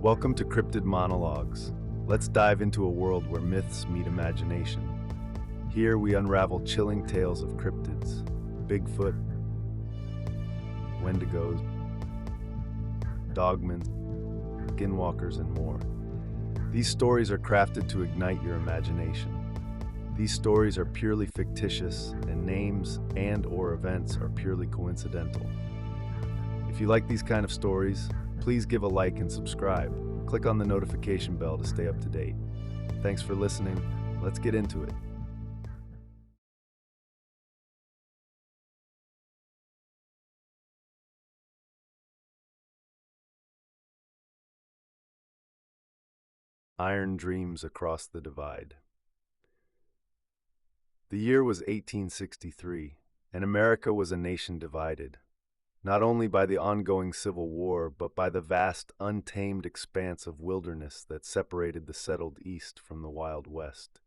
Welcome to Cryptid Monologues. Let's dive into a world where myths meet imagination. Here we unravel chilling tales of cryptids, Bigfoot, Wendigos, dogmen, skinwalkers, and more. These stories are crafted to ignite your imagination. These stories are purely fictitious, and names and/or events are purely coincidental. If you like these kind of stories, please give a like and subscribe. Click on the notification bell to stay up to date. Thanks for listening. Let's get into it. Iron Dreams Across the Divide. The year was 1863, and America was a nation divided, not only by the ongoing Civil War, but by the vast, untamed expanse of wilderness that separated the settled East from the Wild West.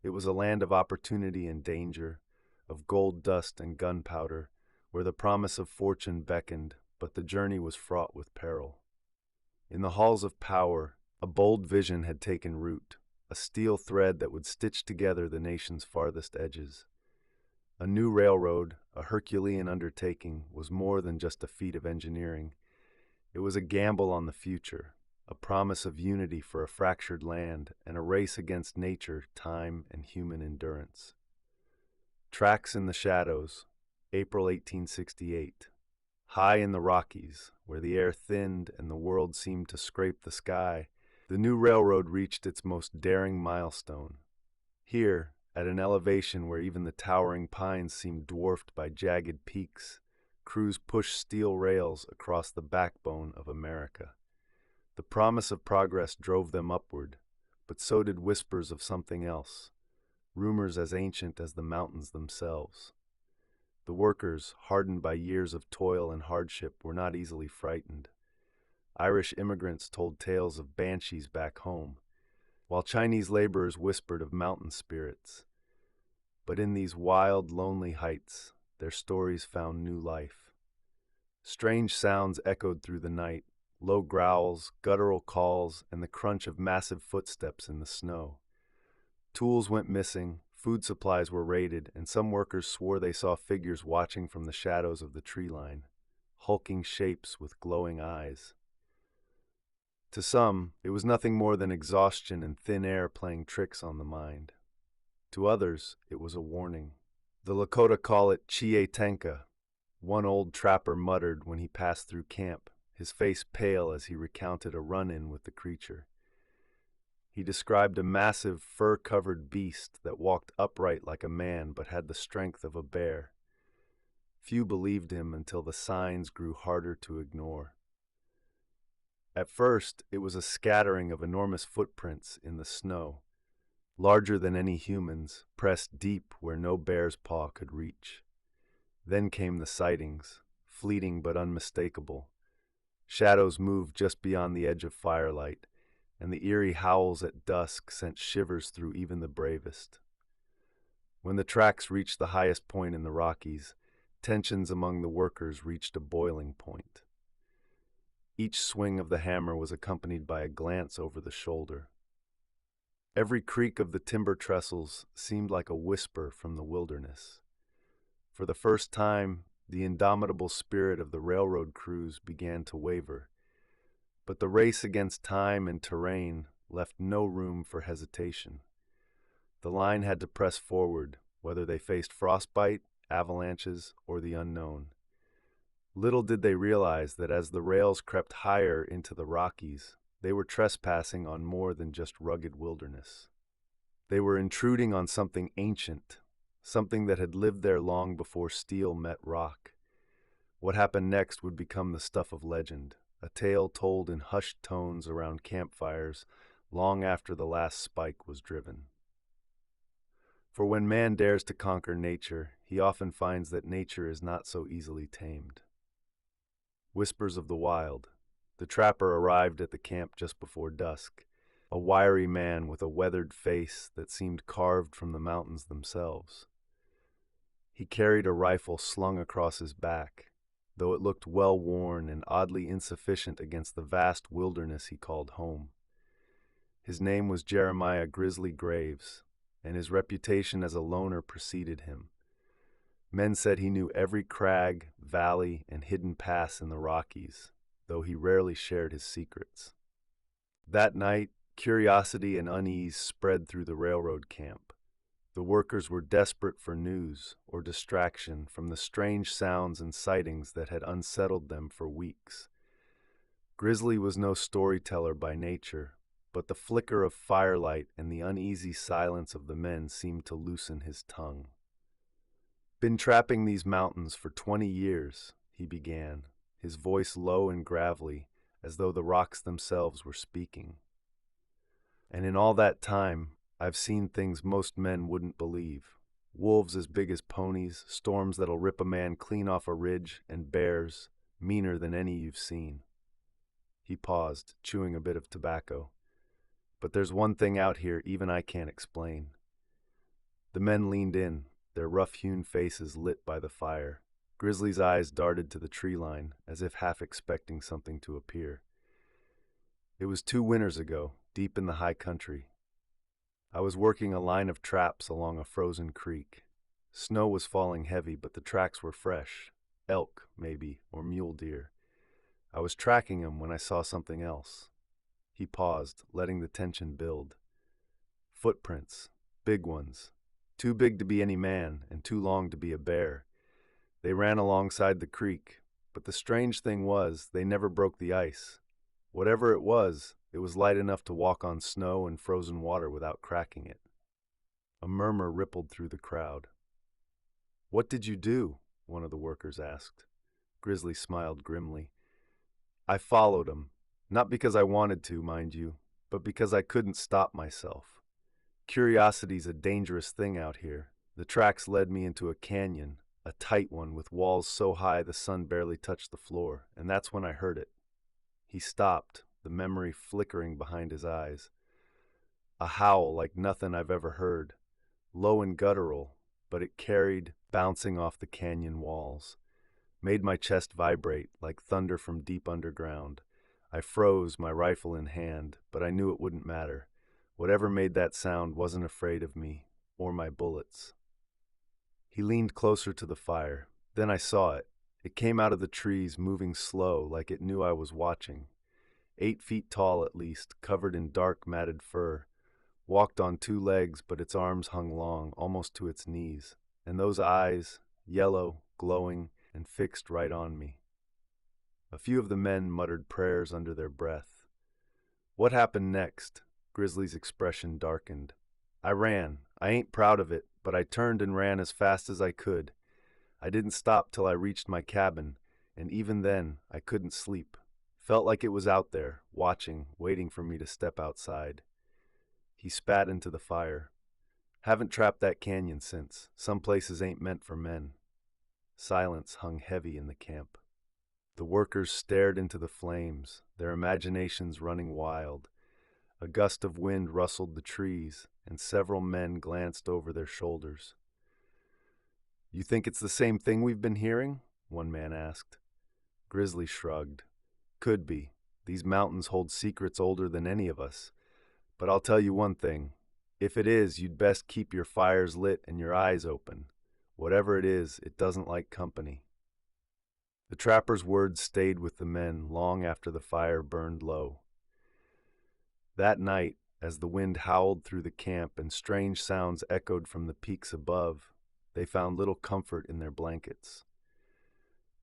It was a land of opportunity and danger, of gold dust and gunpowder, where the promise of fortune beckoned, but the journey was fraught with peril. In the halls of power, a bold vision had taken root, a steel thread that would stitch together the nation's farthest edges. A new railroad, a Herculean undertaking, was more than just a feat of engineering. It was a gamble on the future, a promise of unity for a fractured land, and a race against nature, time, and human endurance. Tracks in the Shadows, April 1868. High in the Rockies, where the air thinned and the world seemed to scrape the sky, the new railroad reached its most daring milestone. Here, at an elevation where even the towering pines seemed dwarfed by jagged peaks, crews pushed steel rails across the backbone of America. The promise of progress drove them upward, but so did whispers of something else, rumors as ancient as the mountains themselves. The workers, hardened by years of toil and hardship, were not easily frightened. Irish immigrants told tales of banshees back home, while Chinese laborers whispered of mountain spirits. But in these wild, lonely heights, their stories found new life. Strange sounds echoed through the night, low growls, guttural calls, and the crunch of massive footsteps in the snow. Tools went missing, food supplies were raided, and some workers swore they saw figures watching from the shadows of the tree line, hulking shapes with glowing eyes. To some, it was nothing more than exhaustion and thin air playing tricks on the mind. To others, it was a warning. The Lakota call it Chietenka, one old trapper muttered when he passed through camp, his face pale as he recounted a run-in with the creature. He described a massive, fur-covered beast that walked upright like a man but had the strength of a bear. Few believed him until the signs grew harder to ignore. At first, it was a scattering of enormous footprints in the snow, larger than any humans, pressed deep where no bear's paw could reach. Then came the sightings, fleeting but unmistakable. Shadows moved just beyond the edge of firelight, and the eerie howls at dusk sent shivers through even the bravest. When the tracks reached the highest point in the Rockies, tensions among the workers reached a boiling point. Each swing of the hammer was accompanied by a glance over the shoulder. Every creak of the timber trestles seemed like a whisper from the wilderness. For the first time, the indomitable spirit of the railroad crews began to waver. But the race against time and terrain left no room for hesitation. The line had to press forward, whether they faced frostbite, avalanches, or the unknown. Little did they realize that as the rails crept higher into the Rockies, they were trespassing on more than just rugged wilderness. They were intruding on something ancient, something that had lived there long before steel met rock. What happened next would become the stuff of legend, a tale told in hushed tones around campfires long after the last spike was driven. For when man dares to conquer nature, he often finds that nature is not so easily tamed. Whispers of the Wild. The trapper arrived at the camp just before dusk, a wiry man with a weathered face that seemed carved from the mountains themselves. He carried a rifle slung across his back, though it looked well-worn and oddly insufficient against the vast wilderness he called home. His name was Jeremiah Grizzly Graves, and his reputation as a loner preceded him. Men said he knew every crag, valley, and hidden pass in the Rockies, though he rarely shared his secrets. That night, curiosity and unease spread through the railroad camp. The workers were desperate for news or distraction from the strange sounds and sightings that had unsettled them for weeks. Grizzly was no storyteller by nature, but the flicker of firelight and the uneasy silence of the men seemed to loosen his tongue. "Been trapping these mountains for 20 years, he began, his voice low and gravelly, as though the rocks themselves were speaking. "And in all that time, I've seen things most men wouldn't believe. Wolves as big as ponies, storms that'll rip a man clean off a ridge, and bears, meaner than any you've seen." He paused, chewing a bit of tobacco. "But there's one thing out here even I can't explain." The men leaned in, their rough-hewn faces lit by the fire. Grizzly's eyes darted to the tree line, as if half expecting something to appear. "It was 2 winters ago, deep in the high country. I was working a line of traps along a frozen creek. Snow was falling heavy, but the tracks were fresh. Elk, maybe, or mule deer. I was tracking them when I saw something else." He paused, letting the tension build. "Footprints. Big ones. Too big to be any man, and too long to be a bear. They ran alongside the creek, but the strange thing was they never broke the ice. Whatever it was light enough to walk on snow and frozen water without cracking it." A murmur rippled through the crowd. "What did you do?" one of the workers asked. Grizzly smiled grimly. "I followed 'em, not because I wanted to, mind you, but because I couldn't stop myself. Curiosity's a dangerous thing out here. The tracks led me into a canyon, a tight one with walls so high the sun barely touched the floor, and that's when I heard it." He stopped, the memory flickering behind his eyes. "A howl like nothing I've ever heard. Low and guttural, but it carried, bouncing off the canyon walls. Made my chest vibrate like thunder from deep underground. I froze, my rifle in hand, but I knew it wouldn't matter. Whatever made that sound wasn't afraid of me, or my bullets." He leaned closer to the fire. Then I saw it. It came out of the trees, moving slow, like it knew I was watching. 8 feet tall at least, covered in dark matted fur. Walked on 2 legs, but its arms hung long, almost to its knees. And those eyes, yellow, glowing, and fixed right on me. A few of the men muttered prayers under their breath. "What happened next?" Grizzly's expression darkened. "I ran. I ain't proud of it, but I turned and ran as fast as I could. I didn't stop till I reached my cabin, and even then I couldn't sleep. Felt like it was out there, watching, waiting for me to step outside." He spat into the fire. "Haven't trapped that canyon since. Some places ain't meant for men." Silence hung heavy in the camp. The workers stared into the flames, their imaginations running wild. A gust of wind rustled the trees, and several men glanced over their shoulders. "You think it's the same thing we've been hearing?" one man asked. Grizzly shrugged. "Could be. These mountains hold secrets older than any of us. But I'll tell you one thing. If it is, you'd best keep your fires lit and your eyes open. Whatever it is, it doesn't like company." The trapper's words stayed with the men long after the fire burned low. That night, as the wind howled through the camp and strange sounds echoed from the peaks above, they found little comfort in their blankets.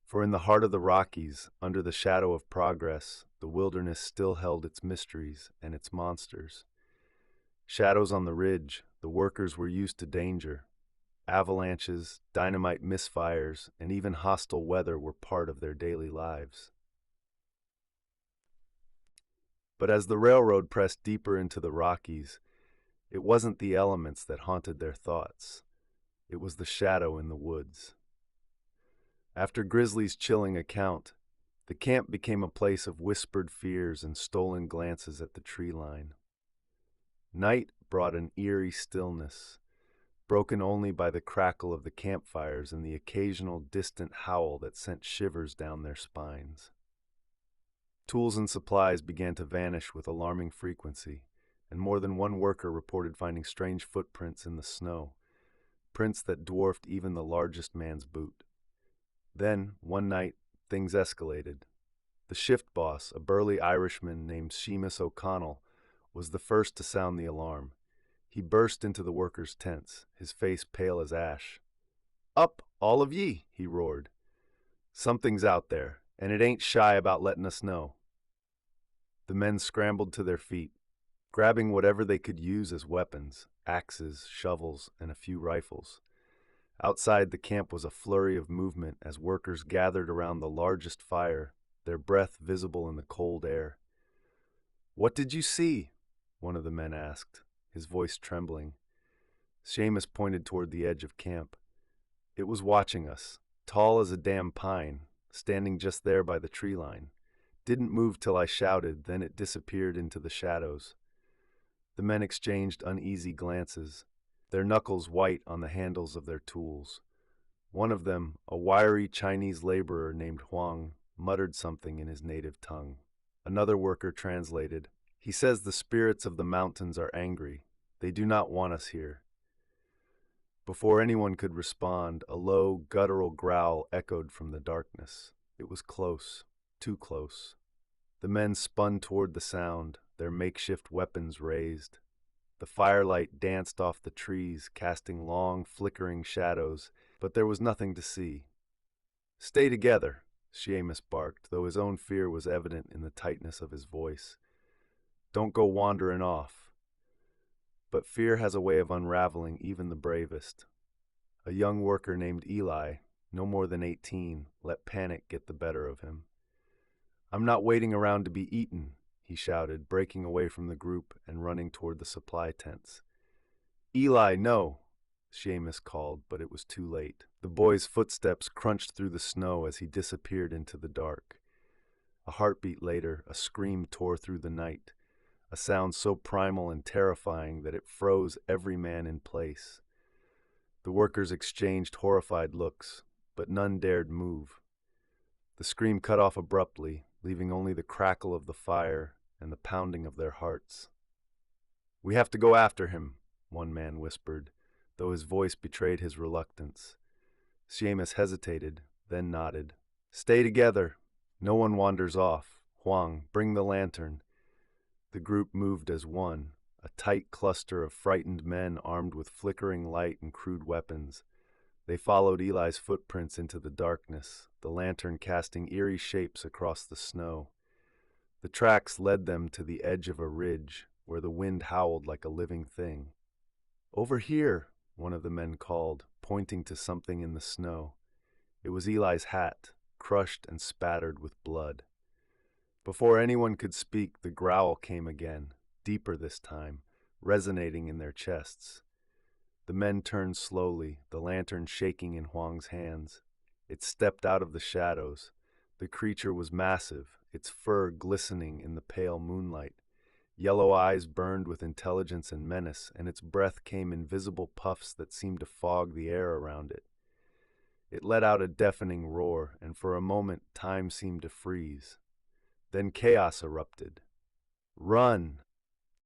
For in the heart of the Rockies, under the shadow of progress, the wilderness still held its mysteries and its monsters. Shadows on the ridge, the workers were used to danger. Avalanches, dynamite misfires, and even hostile weather were part of their daily lives. But as the railroad pressed deeper into the Rockies, it wasn't the elements that haunted their thoughts. It was the shadow in the woods. After Grizzly's chilling account, the camp became a place of whispered fears and stolen glances at the tree line. Night brought an eerie stillness. broken only by the crackle of the campfires and the occasional distant howl that sent shivers down their spines. Tools and supplies began to vanish with alarming frequency, and more than one worker reported finding strange footprints in the snow, prints that dwarfed even the largest man's boot. Then, one night, things escalated. The shift boss, a burly Irishman named Seamus O'Connell, was the first to sound the alarm. He burst into the workers' tents, his face pale as ash. "Up, all of ye!" he roared. "Something's out there, and it ain't shy about letting us know." The men scrambled to their feet, grabbing whatever they could use as weapons, axes, shovels, and a few rifles. Outside the camp was a flurry of movement as workers gathered around the largest fire, their breath visible in the cold air. "What did you see?" one of the men asked, his voice trembling. Seamus pointed toward the edge of camp. It was watching us, tall as a damn pine, standing just there by the tree line. Didn't move till I shouted, then it disappeared into the shadows. The men exchanged uneasy glances, their knuckles white on the handles of their tools. One of them, a wiry Chinese laborer named Huang, muttered something in his native tongue. Another worker translated, "He says the spirits of the mountains are angry. They do not want us here." Before anyone could respond, a low, guttural growl echoed from the darkness. It was close, too close. The men spun toward the sound, their makeshift weapons raised. The firelight danced off the trees, casting long, flickering shadows, but there was nothing to see. "Stay together," Seamus barked, though his own fear was evident in the tightness of his voice. "Don't go wandering off." But fear has a way of unraveling even the bravest. A young worker named Eli, no more than 18, let panic get the better of him. "I'm not waiting around to be eaten," he shouted, breaking away from the group and running toward the supply tents. "Eli, no!" Seamus called, but it was too late. The boy's footsteps crunched through the snow as he disappeared into the dark. A heartbeat later, a scream tore through the night, a sound so primal and terrifying that it froze every man in place. The workers exchanged horrified looks, but none dared move. The scream cut off abruptly, leaving only the crackle of the fire and the pounding of their hearts. "We have to go after him," one man whispered, though his voice betrayed his reluctance. Seamus hesitated, then nodded. "Stay together. No one wanders off. Huang, bring the lantern." The group moved as one, a tight cluster of frightened men armed with flickering light and crude weapons. They followed Eli's footprints into the darkness, the lantern casting eerie shapes across the snow. The tracks led them to the edge of a ridge, where the wind howled like a living thing. "Over here," one of the men called, pointing to something in the snow. It was Eli's hat, crushed and spattered with blood. Before anyone could speak, the growl came again, deeper this time, resonating in their chests. The men turned slowly, the lantern shaking in Huang's hands. It stepped out of the shadows. The creature was massive, its fur glistening in the pale moonlight. Yellow eyes burned with intelligence and menace, and its breath came in visible puffs that seemed to fog the air around it. It let out a deafening roar, and for a moment time seemed to freeze. Then chaos erupted. "Run!"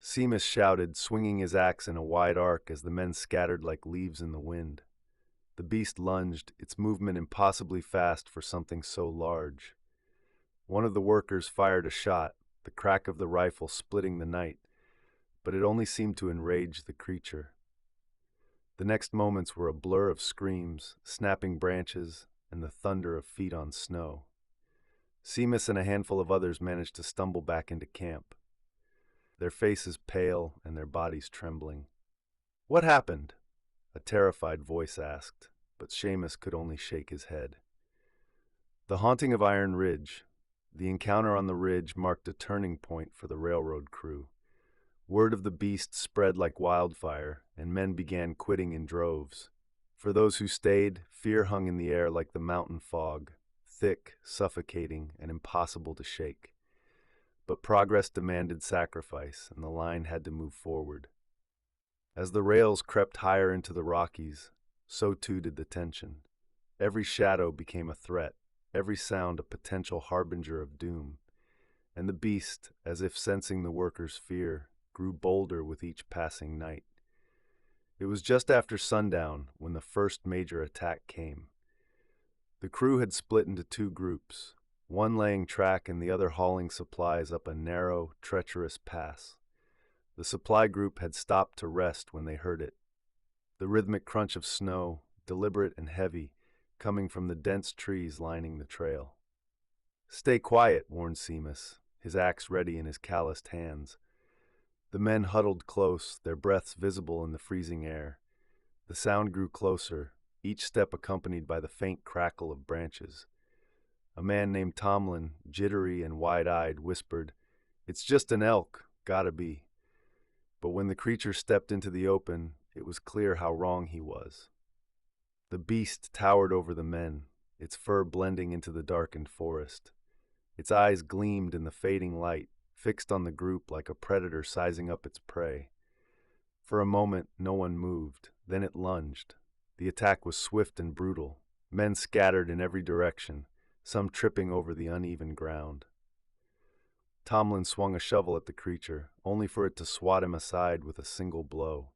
Seamus shouted, swinging his axe in a wide arc as the men scattered like leaves in the wind. The beast lunged, its movement impossibly fast for something so large. One of the workers fired a shot, the crack of the rifle splitting the night, but it only seemed to enrage the creature. The next moments were a blur of screams, snapping branches, and the thunder of feet on snow. Seamus and a handful of others managed to stumble back into camp, their faces pale and their bodies trembling. "What happened?" a terrified voice asked, but Seamus could only shake his head. The haunting of Iron Ridge. The encounter on the ridge marked a turning point for the railroad crew. Word of the beast spread like wildfire, and men began quitting in droves. For those who stayed, fear hung in the air like the mountain fog, thick, suffocating, and impossible to shake. But progress demanded sacrifice, and the line had to move forward. As the rails crept higher into the Rockies, so too did the tension. Every shadow became a threat, every sound a potential harbinger of doom, and the beast, as if sensing the workers' fear, grew bolder with each passing night. It was just after sundown when the first major attack came. The crew had split into two groups, one laying track and the other hauling supplies up a narrow, treacherous pass. The supply group had stopped to rest when they heard it. The rhythmic crunch of snow, deliberate and heavy, coming from the dense trees lining the trail. "Stay quiet," warned Seamus, his axe ready in his calloused hands. The men huddled close, their breaths visible in the freezing air. The sound grew closer, each step accompanied by the faint crackle of branches. A man named Tomlin, jittery and wide-eyed, whispered, "It's just an elk, gotta be." But when the creature stepped into the open, it was clear how wrong he was. The beast towered over the men, its fur blending into the darkened forest. Its eyes gleamed in the fading light, fixed on the group like a predator sizing up its prey. For a moment, no one moved. Then it lunged. The attack was swift and brutal. Men scattered in every direction, some tripping over the uneven ground. Tomlin swung a shovel at the creature, only for it to swat him aside with a single blow.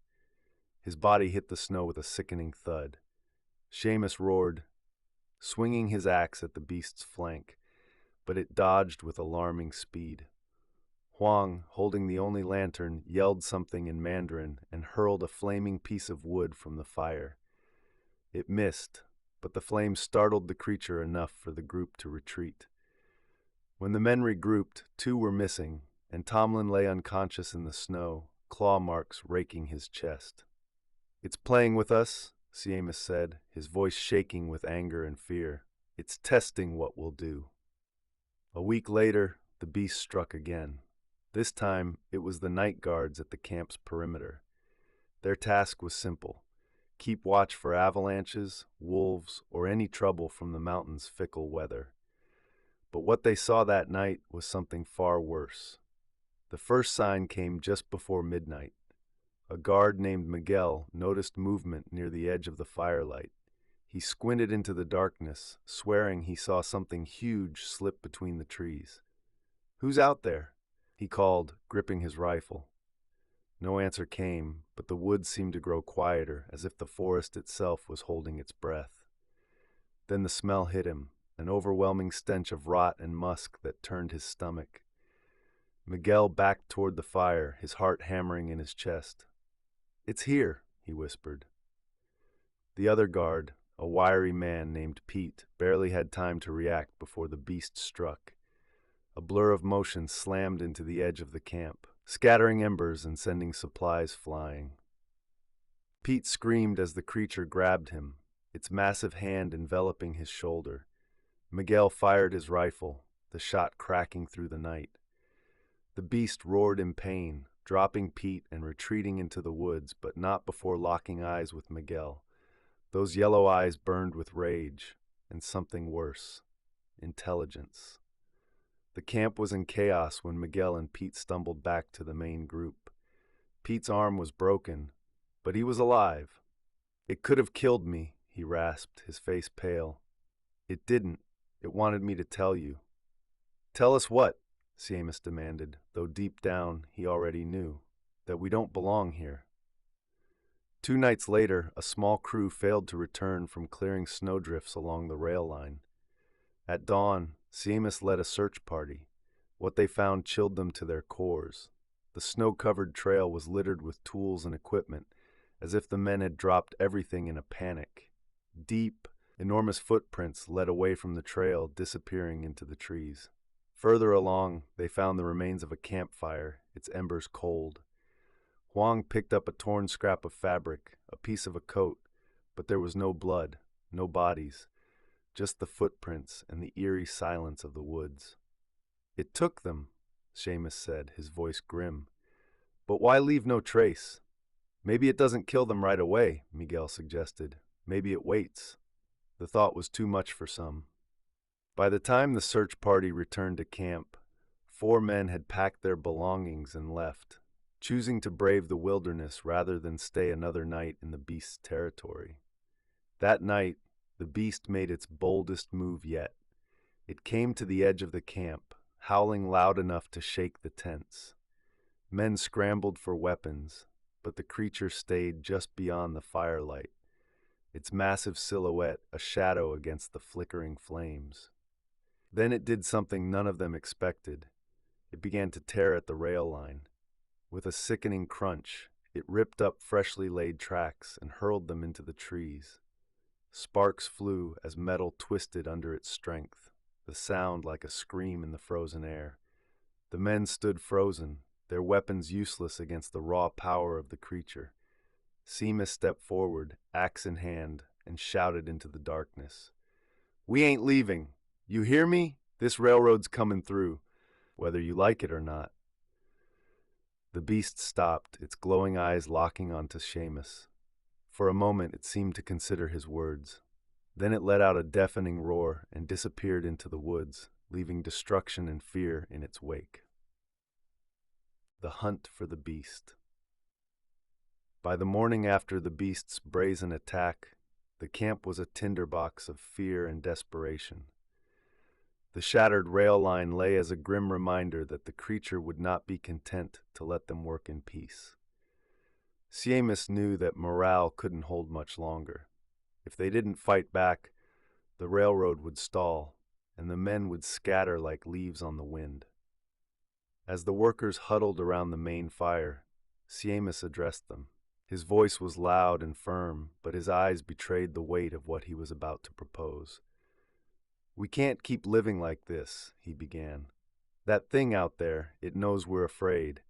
His body hit the snow with a sickening thud. Seamus roared, swinging his axe at the beast's flank, but it dodged with alarming speed. Huang, holding the only lantern, yelled something in Mandarin and hurled a flaming piece of wood from the fire. It missed, but the flame startled the creature enough for the group to retreat. When the men regrouped, two were missing, and Tomlin lay unconscious in the snow, claw marks raking his chest. "It's playing with us," Seamus said, his voice shaking with anger and fear. "It's testing what we'll do." A week later, the beast struck again. This time, it was the night guards at the camp's perimeter. Their task was simple: keep watch for avalanches, wolves, or any trouble from the mountain's fickle weather. But what they saw that night was something far worse. The first sign came just before midnight. A guard named Miguel noticed movement near the edge of the firelight. He squinted into the darkness, swearing he saw something huge slip between the trees. "Who's out there?" he called, gripping his rifle. No answer came, but the woods seemed to grow quieter, as if the forest itself was holding its breath. Then the smell hit him, an overwhelming stench of rot and musk that turned his stomach. Miguel backed toward the fire, his heart hammering in his chest. "It's here," he whispered. The other guard, a wiry man named Pete, barely had time to react before the beast struck. A blur of motion slammed into the edge of the camp, scattering embers and sending supplies flying. Pete screamed as the creature grabbed him, its massive hand enveloping his shoulder. Miguel fired his rifle, the shot cracking through the night. The beast roared in pain, dropping Pete and retreating into the woods, but not before locking eyes with Miguel. Those yellow eyes burned with rage, and something worse: intelligence. The camp was in chaos when Miguel and Pete stumbled back to the main group. Pete's arm was broken, but he was alive. "It could have killed me," he rasped, his face pale. "It didn't. It wanted me to tell you." "Tell us what?" Seamus demanded, though deep down he already knew that we don't belong here. 2 nights later, a small crew failed to return from clearing snowdrifts along the rail line. At dawn, Seamus led a search party. What they found chilled them to their cores. The snow-covered trail was littered with tools and equipment, as if the men had dropped everything in a panic. Deep, enormous footprints led away from the trail, disappearing into the trees. Further along, they found the remains of a campfire, its embers cold. Huang picked up a torn scrap of fabric, a piece of a coat, but there was no blood, no bodies, just the footprints and the eerie silence of the woods. "It took them," Seamus said, his voice grim. "But why leave no trace?" "Maybe it doesn't kill them right away," Miguel suggested. "Maybe it waits." The thought was too much for some. By the time the search party returned to camp, 4 men had packed their belongings and left. choosing to brave the wilderness rather than stay another night in the beast's territory. That night, the beast made its boldest move yet. It came to the edge of the camp, howling loud enough to shake the tents. Men scrambled for weapons, but the creature stayed just beyond the firelight, its massive silhouette a shadow against the flickering flames. Then it did something none of them expected. It began to tear at the rail line. With a sickening crunch, it ripped up freshly laid tracks and hurled them into the trees. Sparks flew as metal twisted under its strength, the sound like a scream in the frozen air. The men stood frozen, their weapons useless against the raw power of the creature. Seamus stepped forward, axe in hand, and shouted into the darkness. "We ain't leaving. You hear me? This railroad's coming through, whether you like it or not." The beast stopped, its glowing eyes locking onto Seamus. For a moment it seemed to consider his words. Then it let out a deafening roar and disappeared into the woods, leaving destruction and fear in its wake. The hunt for the beast. By the morning after the beast's brazen attack, the camp was a tinderbox of fear and desperation. The shattered rail line lay as a grim reminder that the creature would not be content to let them work in peace. Seamus knew that morale couldn't hold much longer. If they didn't fight back, the railroad would stall, and the men would scatter like leaves on the wind. As the workers huddled around the main fire, Seamus addressed them. His voice was loud and firm, but his eyes betrayed the weight of what he was about to propose. "We can't keep living like this," he began. "That thing out there, it knows we're afraid.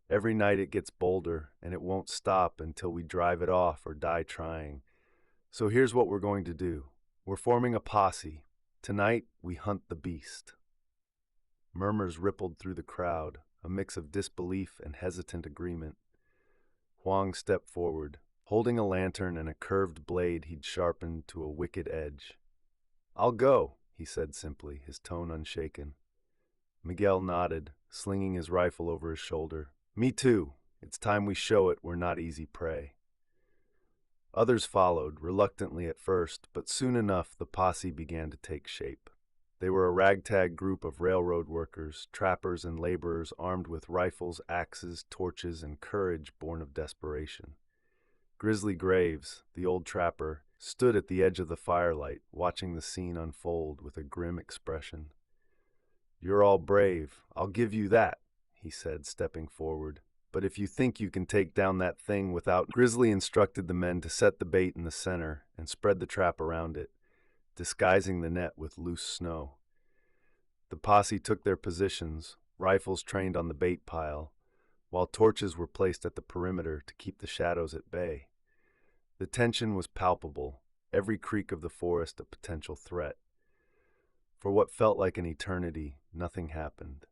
Every night it gets bolder, and it won't stop until we drive it off or die trying. So here's what we're going to do. We're forming a posse. Tonight, we hunt the beast." Murmurs rippled through the crowd, a mix of disbelief and hesitant agreement. Huang stepped forward, holding a lantern and a curved blade he'd sharpened to a wicked edge. "I'll go," he said simply, his tone unshaken. Miguel nodded, slinging his rifle over his shoulder. "Me too. It's time we show it we're not easy prey." Others followed, reluctantly at first, but soon enough the posse began to take shape. They were a ragtag group of railroad workers, trappers and laborers armed with rifles, axes, torches, and courage born of desperation. Grizzly Graves, the old trapper, stood at the edge of the firelight, watching the scene unfold with a grim expression. "You're all brave, I'll give you that," he said, stepping forward. "But if you think you can take down that thing without—" Grizzly instructed the men to set the bait in the center and spread the trap around it, disguising the net with loose snow. The posse took their positions, rifles trained on the bait pile, while torches were placed at the perimeter to keep the shadows at bay. The tension was palpable, every creak of the forest a potential threat. For what felt like an eternity, nothing happened.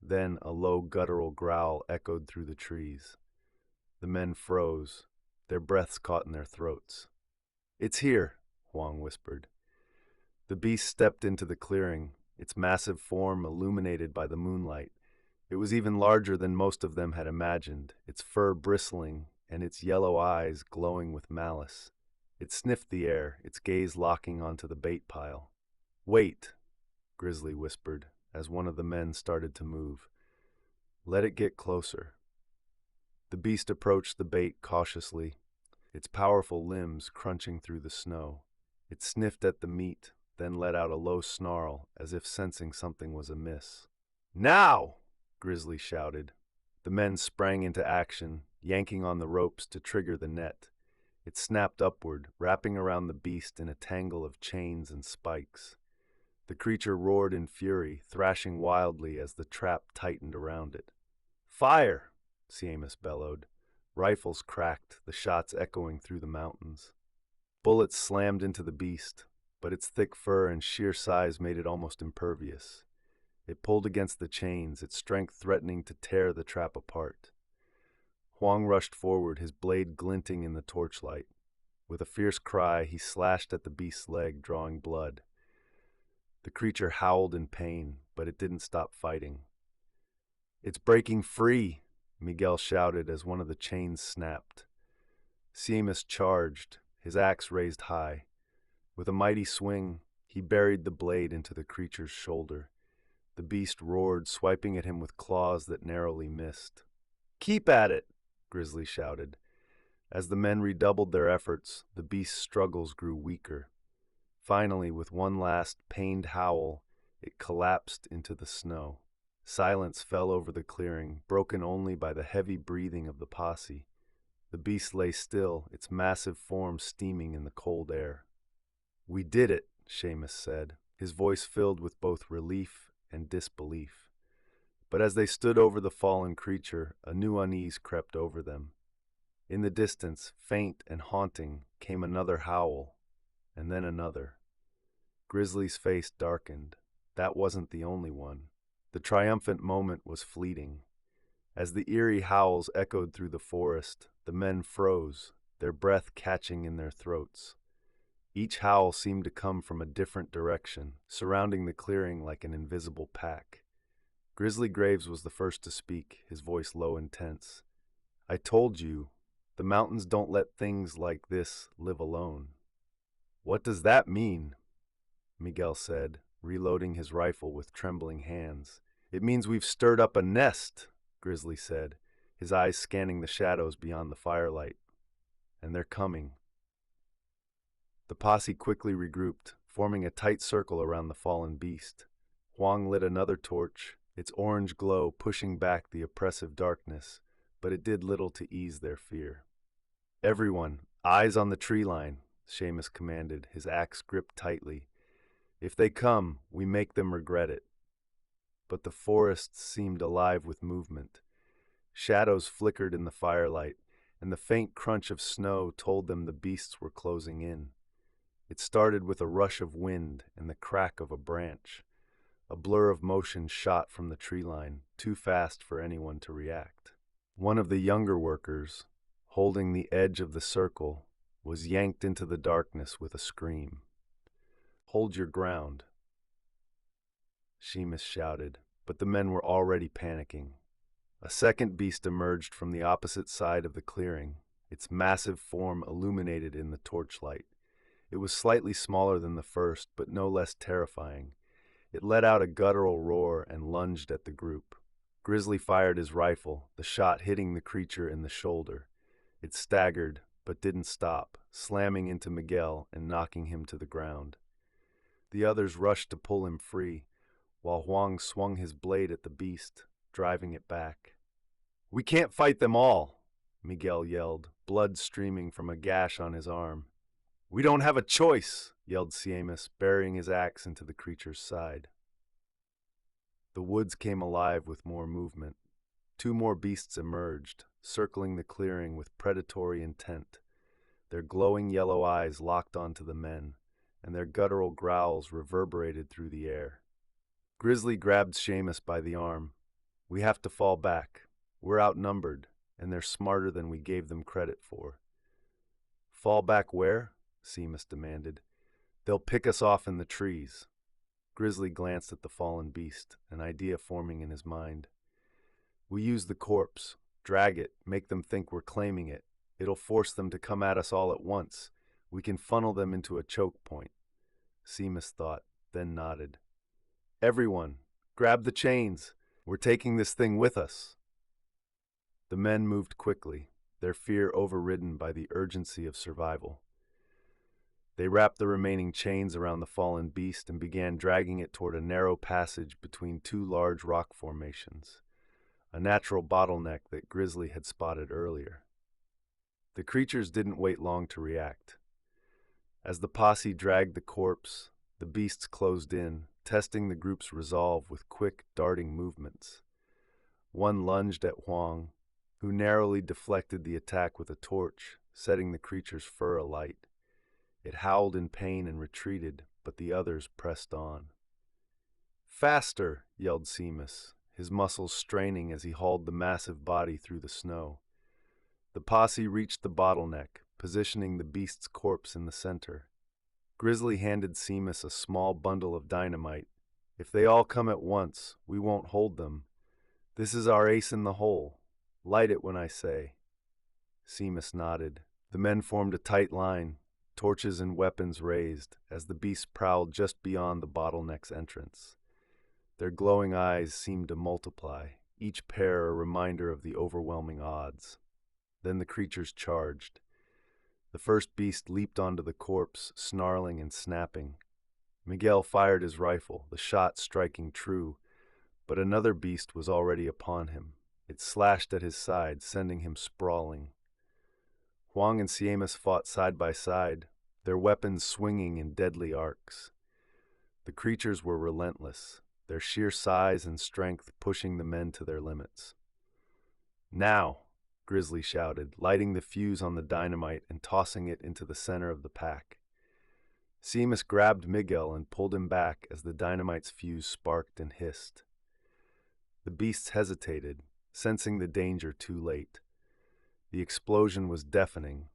Then a low guttural growl echoed through the trees. The men froze, their breaths caught in their throats. "It's here," Huang whispered. The beast stepped into the clearing, its massive form illuminated by the moonlight. It was even larger than most of them had imagined, its fur bristling and its yellow eyes glowing with malice. It sniffed the air, its gaze locking onto the bait pile. "Wait," Grizzly whispered, as one of the men started to move. "Let it get closer." The beast approached the bait cautiously, its powerful limbs crunching through the snow. It sniffed at the meat, then let out a low snarl, as if sensing something was amiss. "Now!" Grizzly shouted. The men sprang into action, yanking on the ropes to trigger the net. It snapped upward, wrapping around the beast in a tangle of chains and spikes. The creature roared in fury, thrashing wildly as the trap tightened around it. "Fire!" Seamus bellowed. Rifles cracked, the shots echoing through the mountains. Bullets slammed into the beast, but its thick fur and sheer size made it almost impervious. It pulled against the chains, its strength threatening to tear the trap apart. Huang rushed forward, his blade glinting in the torchlight. With a fierce cry, he slashed at the beast's leg, drawing blood. The creature howled in pain, but it didn't stop fighting. "It's breaking free!" Miguel shouted as one of the chains snapped. Seamus charged, his axe raised high. With a mighty swing, he buried the blade into the creature's shoulder. The beast roared, swiping at him with claws that narrowly missed. "Keep at it!" Grizzly shouted. As the men redoubled their efforts, the beast's struggles grew weaker. Finally, with one last pained howl, it collapsed into the snow. Silence fell over the clearing, broken only by the heavy breathing of the posse. The beast lay still, its massive form steaming in the cold air. "We did it," Seamus said, his voice filled with both relief and disbelief. But as they stood over the fallen creature, a new unease crept over them. In the distance, faint and haunting, came another howl, and then another. Grizzly's face darkened. That wasn't the only one. The triumphant moment was fleeting. As the eerie howls echoed through the forest, the men froze, their breath catching in their throats. Each howl seemed to come from a different direction, surrounding the clearing like an invisible pack. Grizzly Graves was the first to speak, his voice low and tense. "I told you, the mountains don't let things like this live alone." "What does that mean?" Miguel said, reloading his rifle with trembling hands. "It means we've stirred up a nest," Grizzly said, his eyes scanning the shadows beyond the firelight. "And they're coming." The posse quickly regrouped, forming a tight circle around the fallen beast. Huang lit another torch, its orange glow pushing back the oppressive darkness, but it did little to ease their fear. "Everyone, eyes on the tree line," Seamus commanded, his axe gripped tightly. "If they come, we make them regret it." But the forest seemed alive with movement. Shadows flickered in the firelight, and the faint crunch of snow told them the beasts were closing in. It started with a rush of wind and the crack of a branch. A blur of motion shot from the tree line, too fast for anyone to react. One of the younger workers, holding the edge of the circle, was yanked into the darkness with a scream. "Hold your ground," Seamus shouted, but the men were already panicking. A second beast emerged from the opposite side of the clearing, its massive form illuminated in the torchlight. It was slightly smaller than the first, but no less terrifying. It let out a guttural roar and lunged at the group. Grizzly fired his rifle, the shot hitting the creature in the shoulder. It staggered, but didn't stop, slamming into Miguel and knocking him to the ground. The others rushed to pull him free, while Huang swung his blade at the beast, driving it back. "We can't fight them all," Miguel yelled, blood streaming from a gash on his arm. "We don't have a choice," yelled Seamus, burying his axe into the creature's side. The woods came alive with more movement. Two more beasts emerged, circling the clearing with predatory intent. Their glowing yellow eyes locked onto the men, and their guttural growls reverberated through the air. Grizzly grabbed Seamus by the arm. "We have to fall back. We're outnumbered, and they're smarter than we gave them credit for." "Fall back where?" Seamus demanded. "They'll pick us off in the trees." Grizzly glanced at the fallen beast, an idea forming in his mind. "We use the corpse, drag it, make them think we're claiming it. It'll force them to come at us all at once. We can funnel them into a choke point." Seamus thought, then nodded. "Everyone, grab the chains. We're taking this thing with us." The men moved quickly, their fear overridden by the urgency of survival. They wrapped the remaining chains around the fallen beast and began dragging it toward a narrow passage between two large rock formations, a natural bottleneck that Grizzly had spotted earlier. The creatures didn't wait long to react. As the posse dragged the corpse, the beasts closed in, testing the group's resolve with quick, darting movements. One lunged at Huang, who narrowly deflected the attack with a torch, setting the creature's fur alight. It howled in pain and retreated, but the others pressed on. "Faster!" yelled Seamus, his muscles straining as he hauled the massive body through the snow. The posse reached the bottleneck, positioning the beast's corpse in the center. Grizzly handed Seamus a small bundle of dynamite. "If they all come at once, we won't hold them. This is our ace in the hole." Light it when I say. Seamus nodded. The men formed a tight line, torches and weapons raised, as the beasts prowled just beyond the bottleneck's entrance. Their glowing eyes seemed to multiply, each pair a reminder of the overwhelming odds. Then the creatures charged. The first beast leaped onto the corpse, snarling and snapping. Miguel fired his rifle, the shot striking true, but another beast was already upon him. It slashed at his side, sending him sprawling. Huang and Siemas fought side by side, their weapons swinging in deadly arcs. The creatures were relentless, their sheer size and strength pushing the men to their limits. "Now!" Grizzly shouted, lighting the fuse on the dynamite and tossing it into the center of the pack. Siemas grabbed Miguel and pulled him back as the dynamite's fuse sparked and hissed. The beasts hesitated, sensing the danger too late. The explosion was deafening,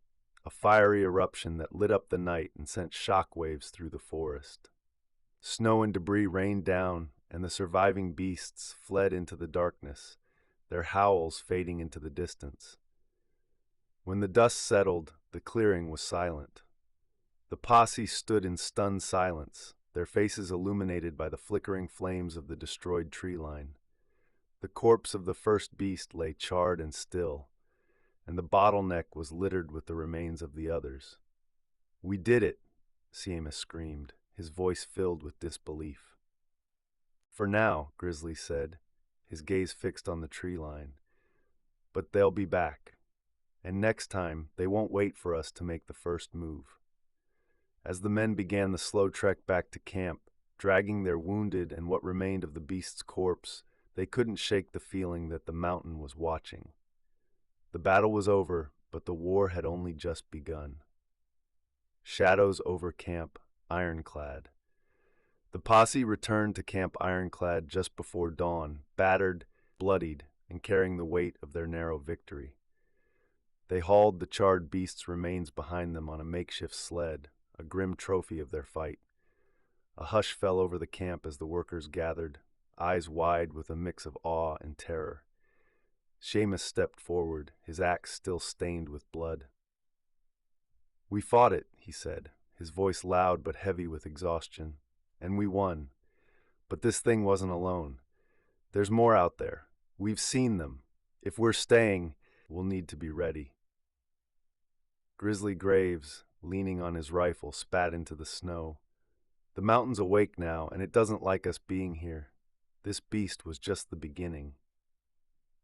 a fiery eruption that lit up the night and sent shockwaves through the forest. Snow and debris rained down, and the surviving beasts fled into the darkness, their howls fading into the distance. When the dust settled, the clearing was silent. The posse stood in stunned silence, their faces illuminated by the flickering flames of the destroyed tree line. The corpse of the first beast lay charred and still, and the bottleneck was littered with the remains of the others. "We did it," Siemas screamed, his voice filled with disbelief. "For now," Grizzly said, his gaze fixed on the tree line. "But they'll be back. And next time, they won't wait for us to make the first move." As the men began the slow trek back to camp, dragging their wounded and what remained of the beast's corpse, they couldn't shake the feeling that the mountain was watching. The battle was over, but the war had only just begun. Shadows over Camp Ironclad. The posse returned to Camp Ironclad just before dawn, battered, bloodied, and carrying the weight of their narrow victory. They hauled the charred beast's remains behind them on a makeshift sled, a grim trophy of their fight. A hush fell over the camp as the workers gathered, eyes wide with a mix of awe and terror. Seamus stepped forward, his axe still stained with blood. "We fought it," he said, his voice loud but heavy with exhaustion. "And we won. But this thing wasn't alone. There's more out there. We've seen them. If we're staying, we'll need to be ready." Grizzly Graves, leaning on his rifle, spat into the snow. "The mountain's awake now, and it doesn't like us being here. This beast was just the beginning."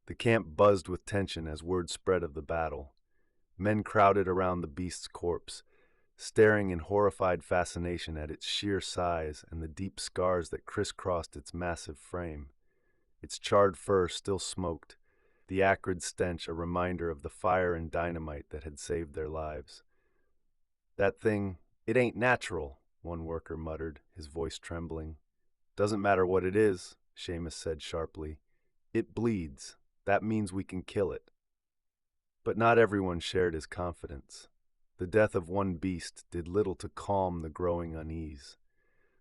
The camp buzzed with tension as word spread of the battle. Men crowded around the beast's corpse, staring in horrified fascination at its sheer size and the deep scars that crisscrossed its massive frame. Its charred fur still smoked, the acrid stench a reminder of the fire and dynamite that had saved their lives. "That thing, it ain't natural," one worker muttered, his voice trembling. "Doesn't matter what it is," Seamus said sharply. "It bleeds. That means we can kill it." But not everyone shared his confidence. The death of one beast did little to calm the growing unease.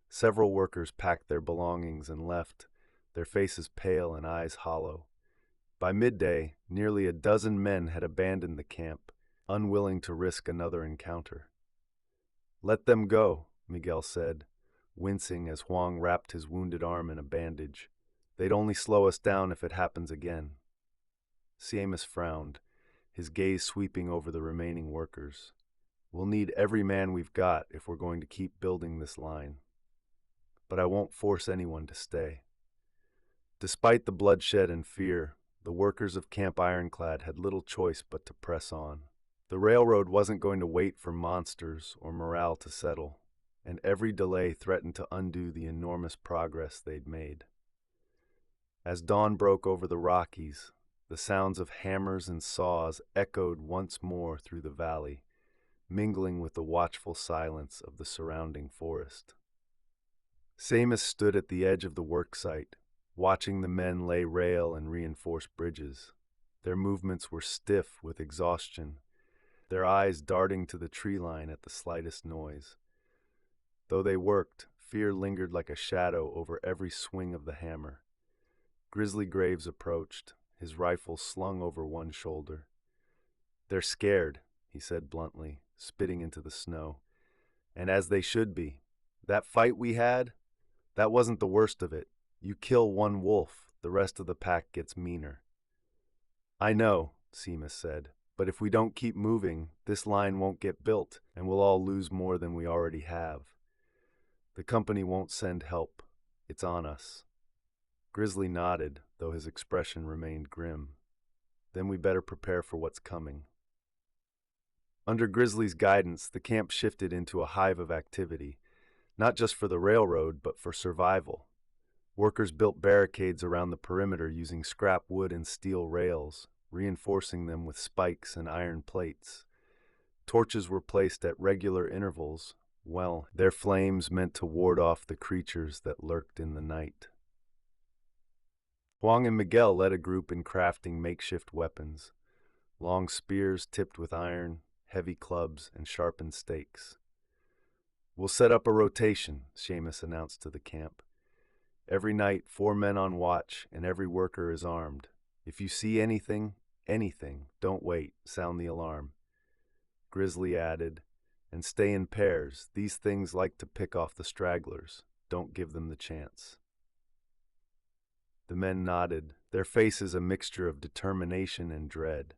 Several workers packed their belongings and left, their faces pale and eyes hollow. By midday, nearly a dozen men had abandoned the camp, unwilling to risk another encounter. "Let them go," Miguel said, wincing as Huang wrapped his wounded arm in a bandage. "They'd only slow us down if it happens again." Seamus frowned, his gaze sweeping over the remaining workers. "We'll need every man we've got if we're going to keep building this line. But I won't force anyone to stay." Despite the bloodshed and fear, the workers of Camp Ironclad had little choice but to press on. The railroad wasn't going to wait for monsters or morale to settle, and every delay threatened to undo the enormous progress they'd made. As dawn broke over the Rockies, the sounds of hammers and saws echoed once more through the valley, mingling with the watchful silence of the surrounding forest. Seamus stood at the edge of the worksite, watching the men lay rail and reinforce bridges. Their movements were stiff with exhaustion, their eyes darting to the tree line at the slightest noise. Though they worked, fear lingered like a shadow over every swing of the hammer. Grizzly Graves approached, his rifle slung over one shoulder. "They're scared," he said bluntly, spitting into the snow. "And as they should be. That fight we had, that wasn't the worst of it. You kill one wolf, the rest of the pack gets meaner." "I know," Seamus said, "but if we don't keep moving, this line won't get built, and we'll all lose more than we already have. The company won't send help. It's on us." Grizzly nodded, though his expression remained grim. "Then we better prepare for what's coming." Under Grizzly's guidance, the camp shifted into a hive of activity, not just for the railroad, but for survival. Workers built barricades around the perimeter using scrap wood and steel rails, reinforcing them with spikes and iron plates. Torches were placed at regular intervals, their flames meant to ward off the creatures that lurked in the night. Huang and Miguel led a group in crafting makeshift weapons, long spears tipped with iron, heavy clubs, and sharpened stakes. "We'll set up a rotation," Seamus announced to the camp. "Every night, 4 men on watch, and every worker is armed. If you see anything, don't wait, sound the alarm." Grizzly added, "And stay in pairs. These things like to pick off the stragglers. Don't give them the chance." The men nodded, their faces a mixture of determination and dread.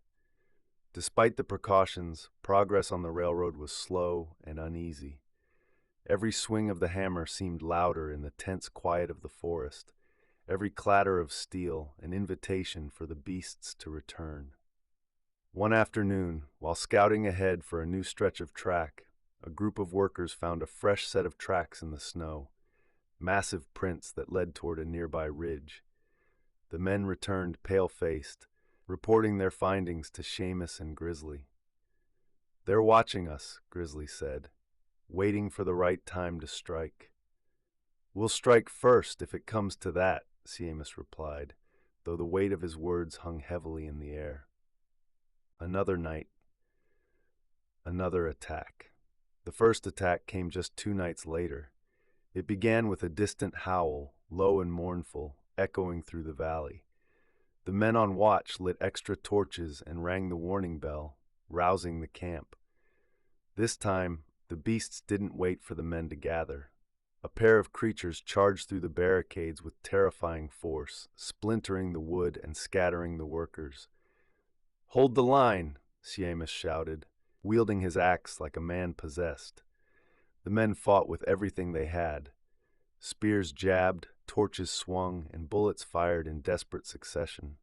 Despite the precautions, progress on the railroad was slow and uneasy. Every swing of the hammer seemed louder in the tense quiet of the forest, every clatter of steel an invitation for the beasts to return. One afternoon, while scouting ahead for a new stretch of track, a group of workers found a fresh set of tracks in the snow, massive prints that led toward a nearby ridge. The men returned pale-faced, reporting their findings to Seamus and Grizzly. "They're watching us," Grizzly said, "waiting for the right time to strike." "We'll strike first if it comes to that," Seamus replied, though the weight of his words hung heavily in the air. Another night. Another attack. The first attack came just 2 nights later. It began with a distant howl, low and mournful, echoing through the valley. The men on watch lit extra torches and rang the warning bell, rousing the camp. This time, the beasts didn't wait for the men to gather. A pair of creatures charged through the barricades with terrifying force, splintering the wood and scattering the workers. "Hold the line," Seamus shouted, wielding his axe like a man possessed. The men fought with everything they had. Spears jabbed, torches swung, and bullets fired in desperate succession.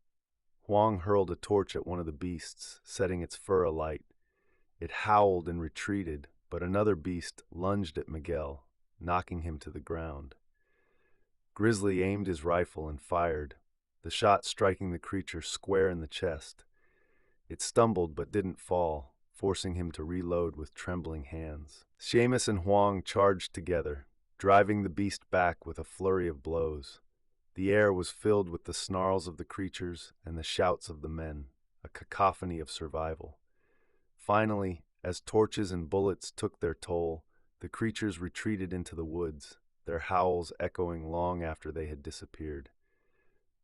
Huang hurled a torch at one of the beasts, setting its fur alight. It howled and retreated, but another beast lunged at Miguel, knocking him to the ground. Grizzly aimed his rifle and fired, the shot striking the creature square in the chest. It stumbled but didn't fall, forcing him to reload with trembling hands. Seamus and Huang charged together, driving the beast back with a flurry of blows. The air was filled with the snarls of the creatures and the shouts of the men, a cacophony of survival. Finally, as torches and bullets took their toll, the creatures retreated into the woods, their howls echoing long after they had disappeared.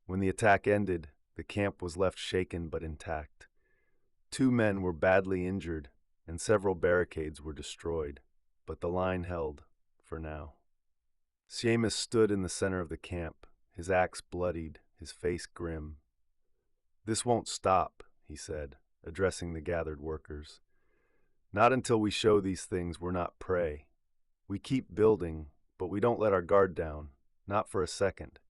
When the attack ended, the camp was left shaken but intact. 2 men were badly injured, and several barricades were destroyed, but the line held, for now. Seamus stood in the center of the camp, his axe bloodied, his face grim. "This won't stop," he said, addressing the gathered workers. "Not until we show these things we're not prey. We keep building, but we don't let our guard down, not for a second.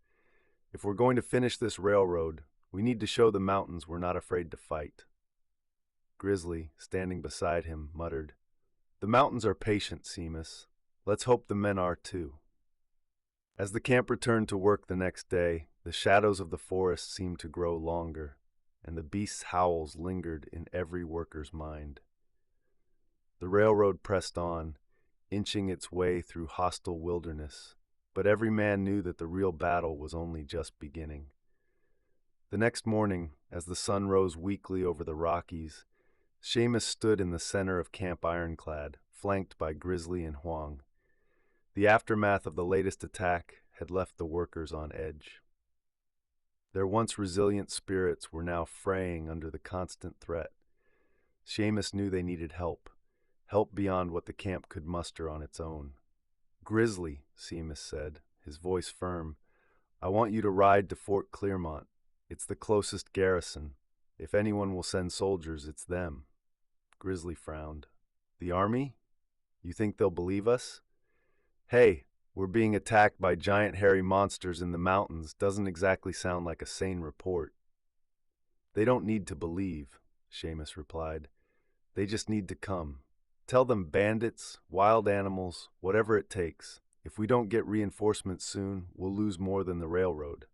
If we're going to finish this railroad, we need to show the mountains we're not afraid to fight." Grizzly, standing beside him, muttered, "The mountains are patient, Seamus. Let's hope the men are too." As the camp returned to work the next day, the shadows of the forest seemed to grow longer, and the beasts' howls lingered in every worker's mind. The railroad pressed on, inching its way through hostile wilderness, but every man knew that the real battle was only just beginning. The next morning, as the sun rose weakly over the Rockies, Seamus stood in the center of Camp Ironclad, flanked by Grizzly and Huang. The aftermath of the latest attack had left the workers on edge. Their once resilient spirits were now fraying under the constant threat. Seamus knew they needed help, help beyond what the camp could muster on its own. "Grizzly," Seamus said, his voice firm, "I want you to ride to Fort Clearmont. It's the closest garrison. If anyone will send soldiers, it's them." Grizzly frowned. "The army? You think they'll believe us?" "Hey, we're being attacked by giant hairy monsters in the mountains doesn't exactly sound like a sane report." "They don't need to believe," Seamus replied. "They just need to come. Tell them bandits, wild animals, whatever it takes. If we don't get reinforcements soon, we'll lose more than the railroad."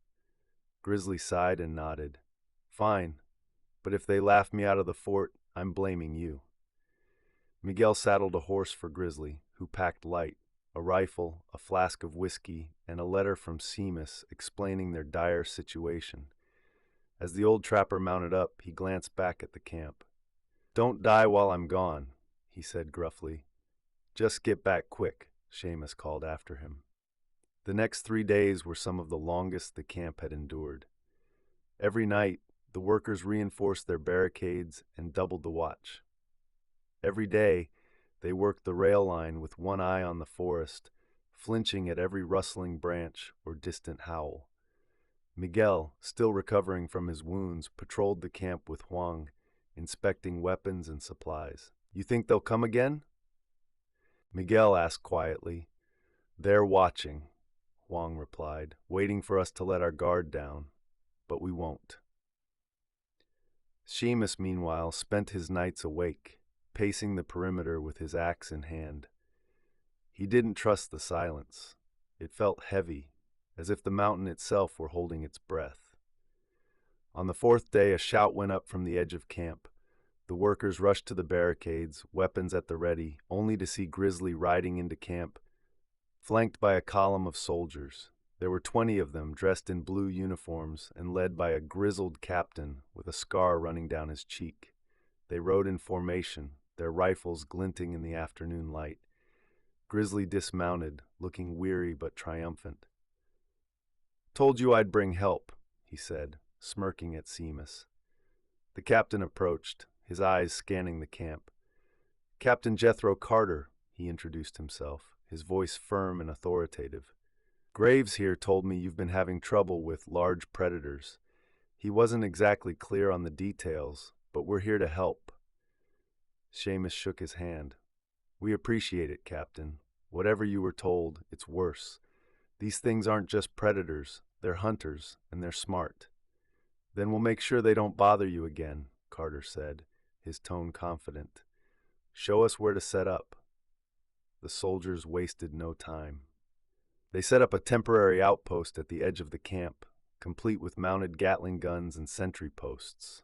Grizzly sighed and nodded. "Fine, but if they laugh me out of the fort, I'm blaming you." Miguel saddled a horse for Grizzly, who packed light, a rifle, a flask of whiskey, and a letter from Seamus explaining their dire situation. As the old trapper mounted up, he glanced back at the camp. "Don't die while I'm gone," he said gruffly. "Just get back quick," Seamus called after him. The next 3 days were some of the longest the camp had endured. Every night, the workers reinforced their barricades and doubled the watch. Every day, they worked the rail line with one eye on the forest, flinching at every rustling branch or distant howl. Miguel, still recovering from his wounds, patrolled the camp with Huang, inspecting weapons and supplies. "You think they'll come again?" Miguel asked quietly. "They're watching," Huang replied, "waiting for us to let our guard down, but we won't." Seamus, meanwhile, spent his nights awake, pacing the perimeter with his axe in hand. He didn't trust the silence. It felt heavy, as if the mountain itself were holding its breath. On the 4th day, a shout went up from the edge of camp. The workers rushed to the barricades, weapons at the ready, only to see Grizzly riding into camp, flanked by a column of soldiers. There were 20 of them, dressed in blue uniforms and led by a grizzled captain with a scar running down his cheek. They rode in formation, their rifles glinting in the afternoon light. Grizzly dismounted, looking weary but triumphant. "Told you I'd bring help," he said, smirking at Seamus. The captain approached, his eyes scanning the camp. "Captain Jethro Carter," he introduced himself, his voice firm and authoritative. "Graves here told me you've been having trouble with large predators. He wasn't exactly clear on the details, but we're here to help." Seamus shook his hand. "We appreciate it, Captain. Whatever you were told, it's worse. These things aren't just predators, they're hunters, and they're smart." "Then we'll make sure they don't bother you again," Carter said, his tone confident. "Show us where to set up." The soldiers wasted no time. They set up a temporary outpost at the edge of the camp, complete with mounted Gatling guns and sentry posts.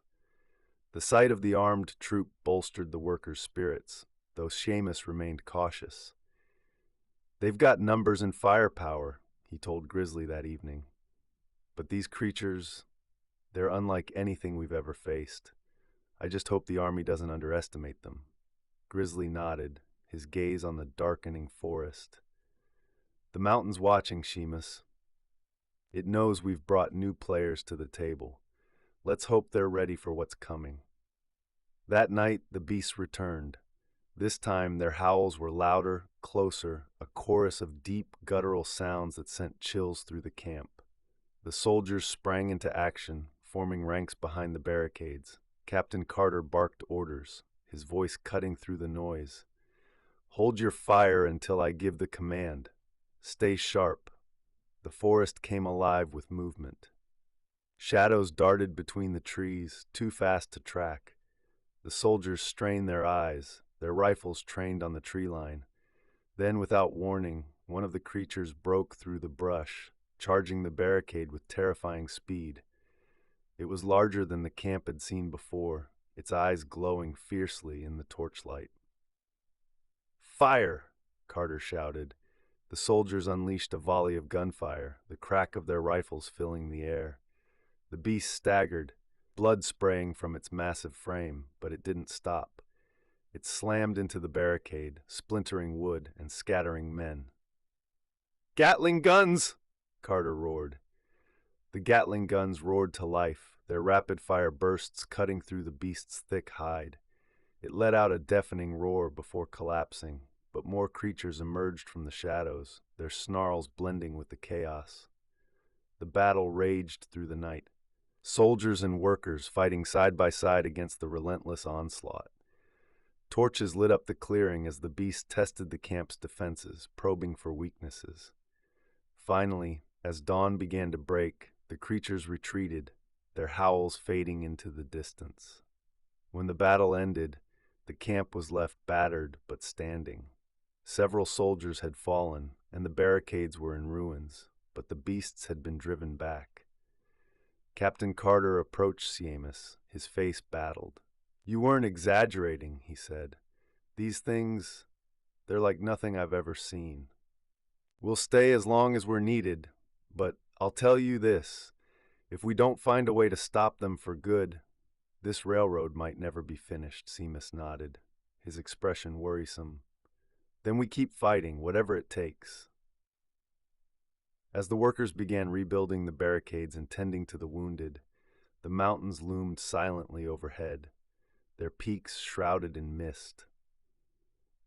The sight of the armed troop bolstered the workers' spirits, though Seamus remained cautious. "They've got numbers and firepower," he told Grizzly that evening. "But these creatures, they're unlike anything we've ever faced. I just hope the army doesn't underestimate them." Grizzly nodded, his gaze on the darkening forest. "The mountain's watching, Seamus. It knows we've brought new players to the table. Let's hope they're ready for what's coming." That night, the beasts returned. This time, their howls were louder, closer, a chorus of deep, guttural sounds that sent chills through the camp. The soldiers sprang into action, forming ranks behind the barricades. Captain Carter barked orders, his voice cutting through the noise. "Hold your fire until I give the command. Stay sharp." The forest came alive with movement. Shadows darted between the trees, too fast to track. The soldiers strained their eyes, their rifles trained on the tree line. Then, without warning, one of the creatures broke through the brush, charging the barricade with terrifying speed. It was larger than the camp had seen before, its eyes glowing fiercely in the torchlight. "Fire!" Carter shouted. The soldiers unleashed a volley of gunfire, the crack of their rifles filling the air. The beast staggered, blood spraying from its massive frame, but it didn't stop. It slammed into the barricade, splintering wood and scattering men. "Gatling guns!" Carter roared. The The Gatling guns roared to life, their rapid-fire bursts cutting through the beast's thick hide. It let out a deafening roar before collapsing, but more creatures emerged from the shadows, their snarls blending with the chaos. The battle raged through the night, soldiers and workers fighting side by side against the relentless onslaught. Torches lit up the clearing as the beast tested the camp's defenses, probing for weaknesses. Finally, as dawn began to break, the creatures retreated, their howls fading into the distance. When the battle ended, the camp was left battered but standing. Several soldiers had fallen, and the barricades were in ruins, but the beasts had been driven back. Captain Carter approached Seamus, his face battled. "You weren't exaggerating," he said. "These things, they're like nothing I've ever seen. We'll stay as long as we're needed, but I'll tell you this, if we don't find a way to stop them for good, this railroad might never be finished." Seamus nodded, his expression worrisome. "Then we keep fighting, whatever it takes." As the workers began rebuilding the barricades and tending to the wounded, the mountains loomed silently overhead, their peaks shrouded in mist.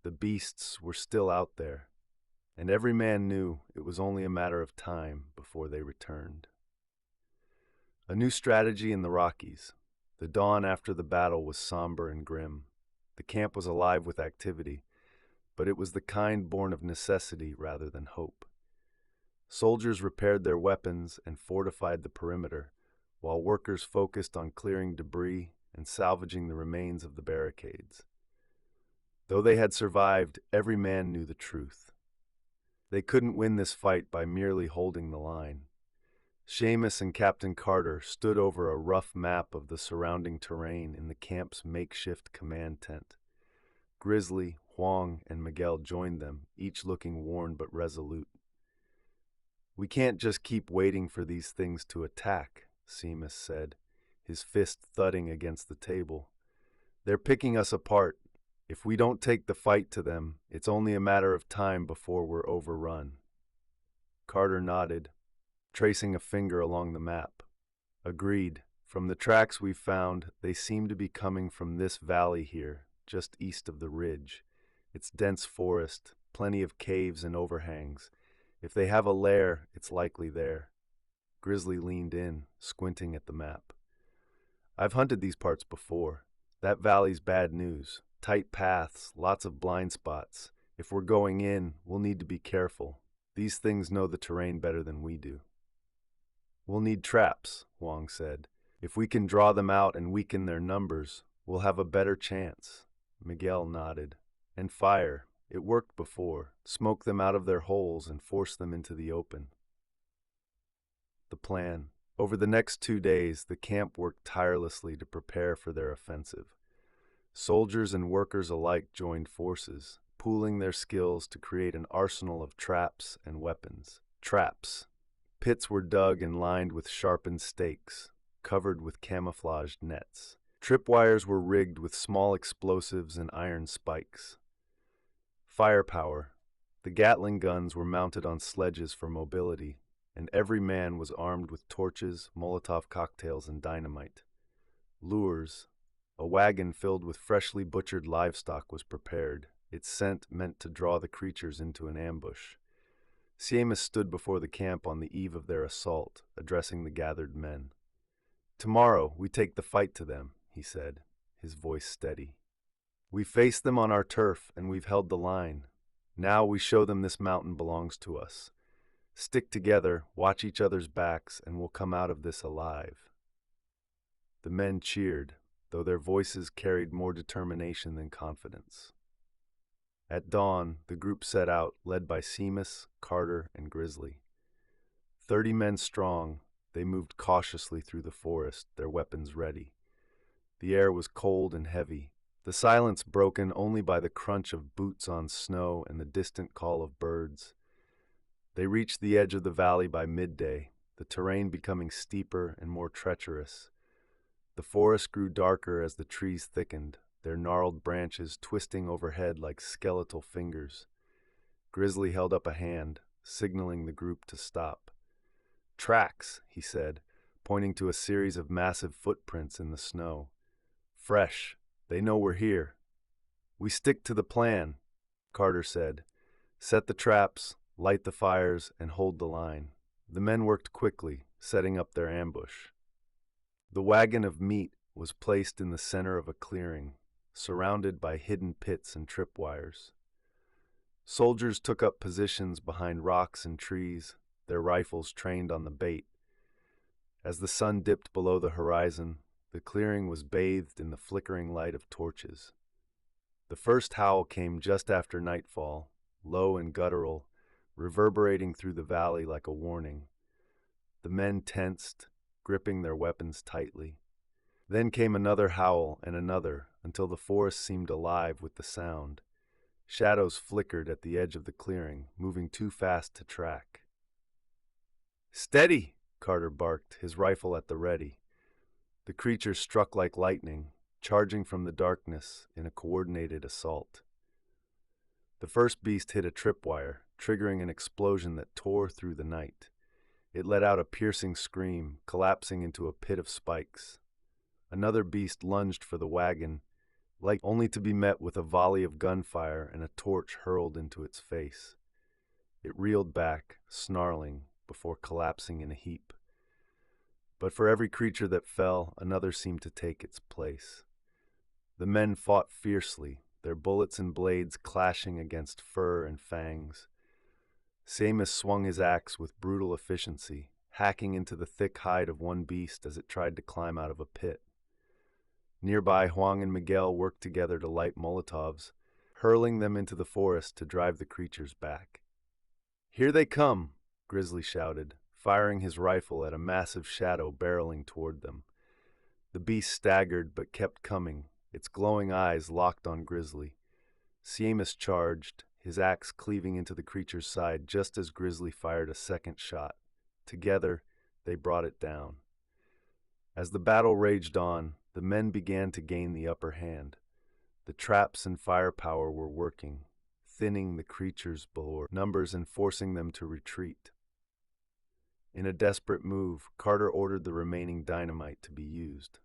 The beasts were still out there, and every man knew it was only a matter of time before they returned. A new strategy in the Rockies. The dawn after the battle was somber and grim. The camp was alive with activity, but it was the kind born of necessity rather than hope. Soldiers repaired their weapons and fortified the perimeter, while workers focused on clearing debris and salvaging the remains of the barricades. Though they had survived, every man knew the truth. They couldn't win this fight by merely holding the line. Seamus and Captain Carter stood over a rough map of the surrounding terrain in the camp's makeshift command tent. Grizzly, Huang, and Miguel joined them, each looking worn but resolute. "We can't just keep waiting for these things to attack," Seamus said, his fist thudding against the table. "They're picking us apart. If we don't take the fight to them, it's only a matter of time before we're overrun." Carter nodded, tracing a finger along the map. "Agreed. From the tracks we've found, they seem to be coming from this valley here, just east of the ridge. It's dense forest, plenty of caves and overhangs. If they have a lair, it's likely there." Grizzly leaned in, squinting at the map. "I've hunted these parts before. That valley's bad news. Tight paths, lots of blind spots. If we're going in, we'll need to be careful. These things know the terrain better than we do." "We'll need traps," Huang said. "If we can draw them out and weaken their numbers, we'll have a better chance." Miguel nodded. "And fire. It worked before. Smoke them out of their holes and force them into the open." The plan. Over the next 2 days, the camp worked tirelessly to prepare for their offensive. Soldiers and workers alike joined forces, pooling their skills to create an arsenal of traps and weapons. Traps. Pits were dug and lined with sharpened stakes, covered with camouflaged nets. Tripwires were rigged with small explosives and iron spikes. Firepower. The Gatling guns were mounted on sledges for mobility, and every man was armed with torches, Molotov cocktails, and dynamite. Lures. A wagon filled with freshly butchered livestock was prepared, its scent meant to draw the creatures into an ambush. Seamus stood before the camp on the eve of their assault, addressing the gathered men. "Tomorrow we take the fight to them," he said, his voice steady. "We faced them on our turf and we've held the line. Now we show them this mountain belongs to us. Stick together, watch each other's backs, and we'll come out of this alive." The men cheered, though their voices carried more determination than confidence. At dawn, the group set out, led by Seamus, Carter, and Grizzly. 30 men strong, they moved cautiously through the forest, their weapons ready. The air was cold and heavy, the silence broken only by the crunch of boots on snow and the distant call of birds. They reached the edge of the valley by midday, the terrain becoming steeper and more treacherous. The forest grew darker as the trees thickened, their gnarled branches twisting overhead like skeletal fingers. Grizzly held up a hand, signaling the group to stop. Tracks, he said, pointing to a series of massive footprints in the snow. Fresh. They know we're here. We stick to the plan, Carter said. Set the traps, light the fires, and hold the line. The men worked quickly, setting up their ambush. The wagon of meat was placed in the center of a clearing, surrounded by hidden pits and tripwires. Soldiers took up positions behind rocks and trees, their rifles trained on the bait. As the sun dipped below the horizon, the clearing was bathed in the flickering light of torches. The first howl came just after nightfall, low and guttural, reverberating through the valley like a warning. The men tensed, gripping their weapons tightly. Then came another howl and another, until the forest seemed alive with the sound. Shadows flickered at the edge of the clearing, moving too fast to track. "Steady!" Carter barked, his rifle at the ready. The creature struck like lightning, charging from the darkness in a coordinated assault. The first beast hit a tripwire, triggering an explosion that tore through the night. It let out a piercing scream, collapsing into a pit of spikes. Another beast lunged for the wagon, only to be met with a volley of gunfire and a torch hurled into its face. It reeled back, snarling, before collapsing in a heap. But for every creature that fell, another seemed to take its place. The men fought fiercely, their bullets and blades clashing against fur and fangs. Seamus swung his axe with brutal efficiency, hacking into the thick hide of one beast as it tried to climb out of a pit. Nearby, Huang and Miguel worked together to light Molotovs, hurling them into the forest to drive the creatures back. "Here they come," Grizzly shouted, firing his rifle at a massive shadow barreling toward them. The beast staggered but kept coming, its glowing eyes locked on Grizzly. Seamus charged, his axe cleaving into the creature's side just as Grizzly fired a second shot. Together, they brought it down. As the battle raged on, the men began to gain the upper hand. The traps and firepower were working, thinning the creatures below numbers and forcing them to retreat. In a desperate move, Carter ordered the remaining dynamite to be used.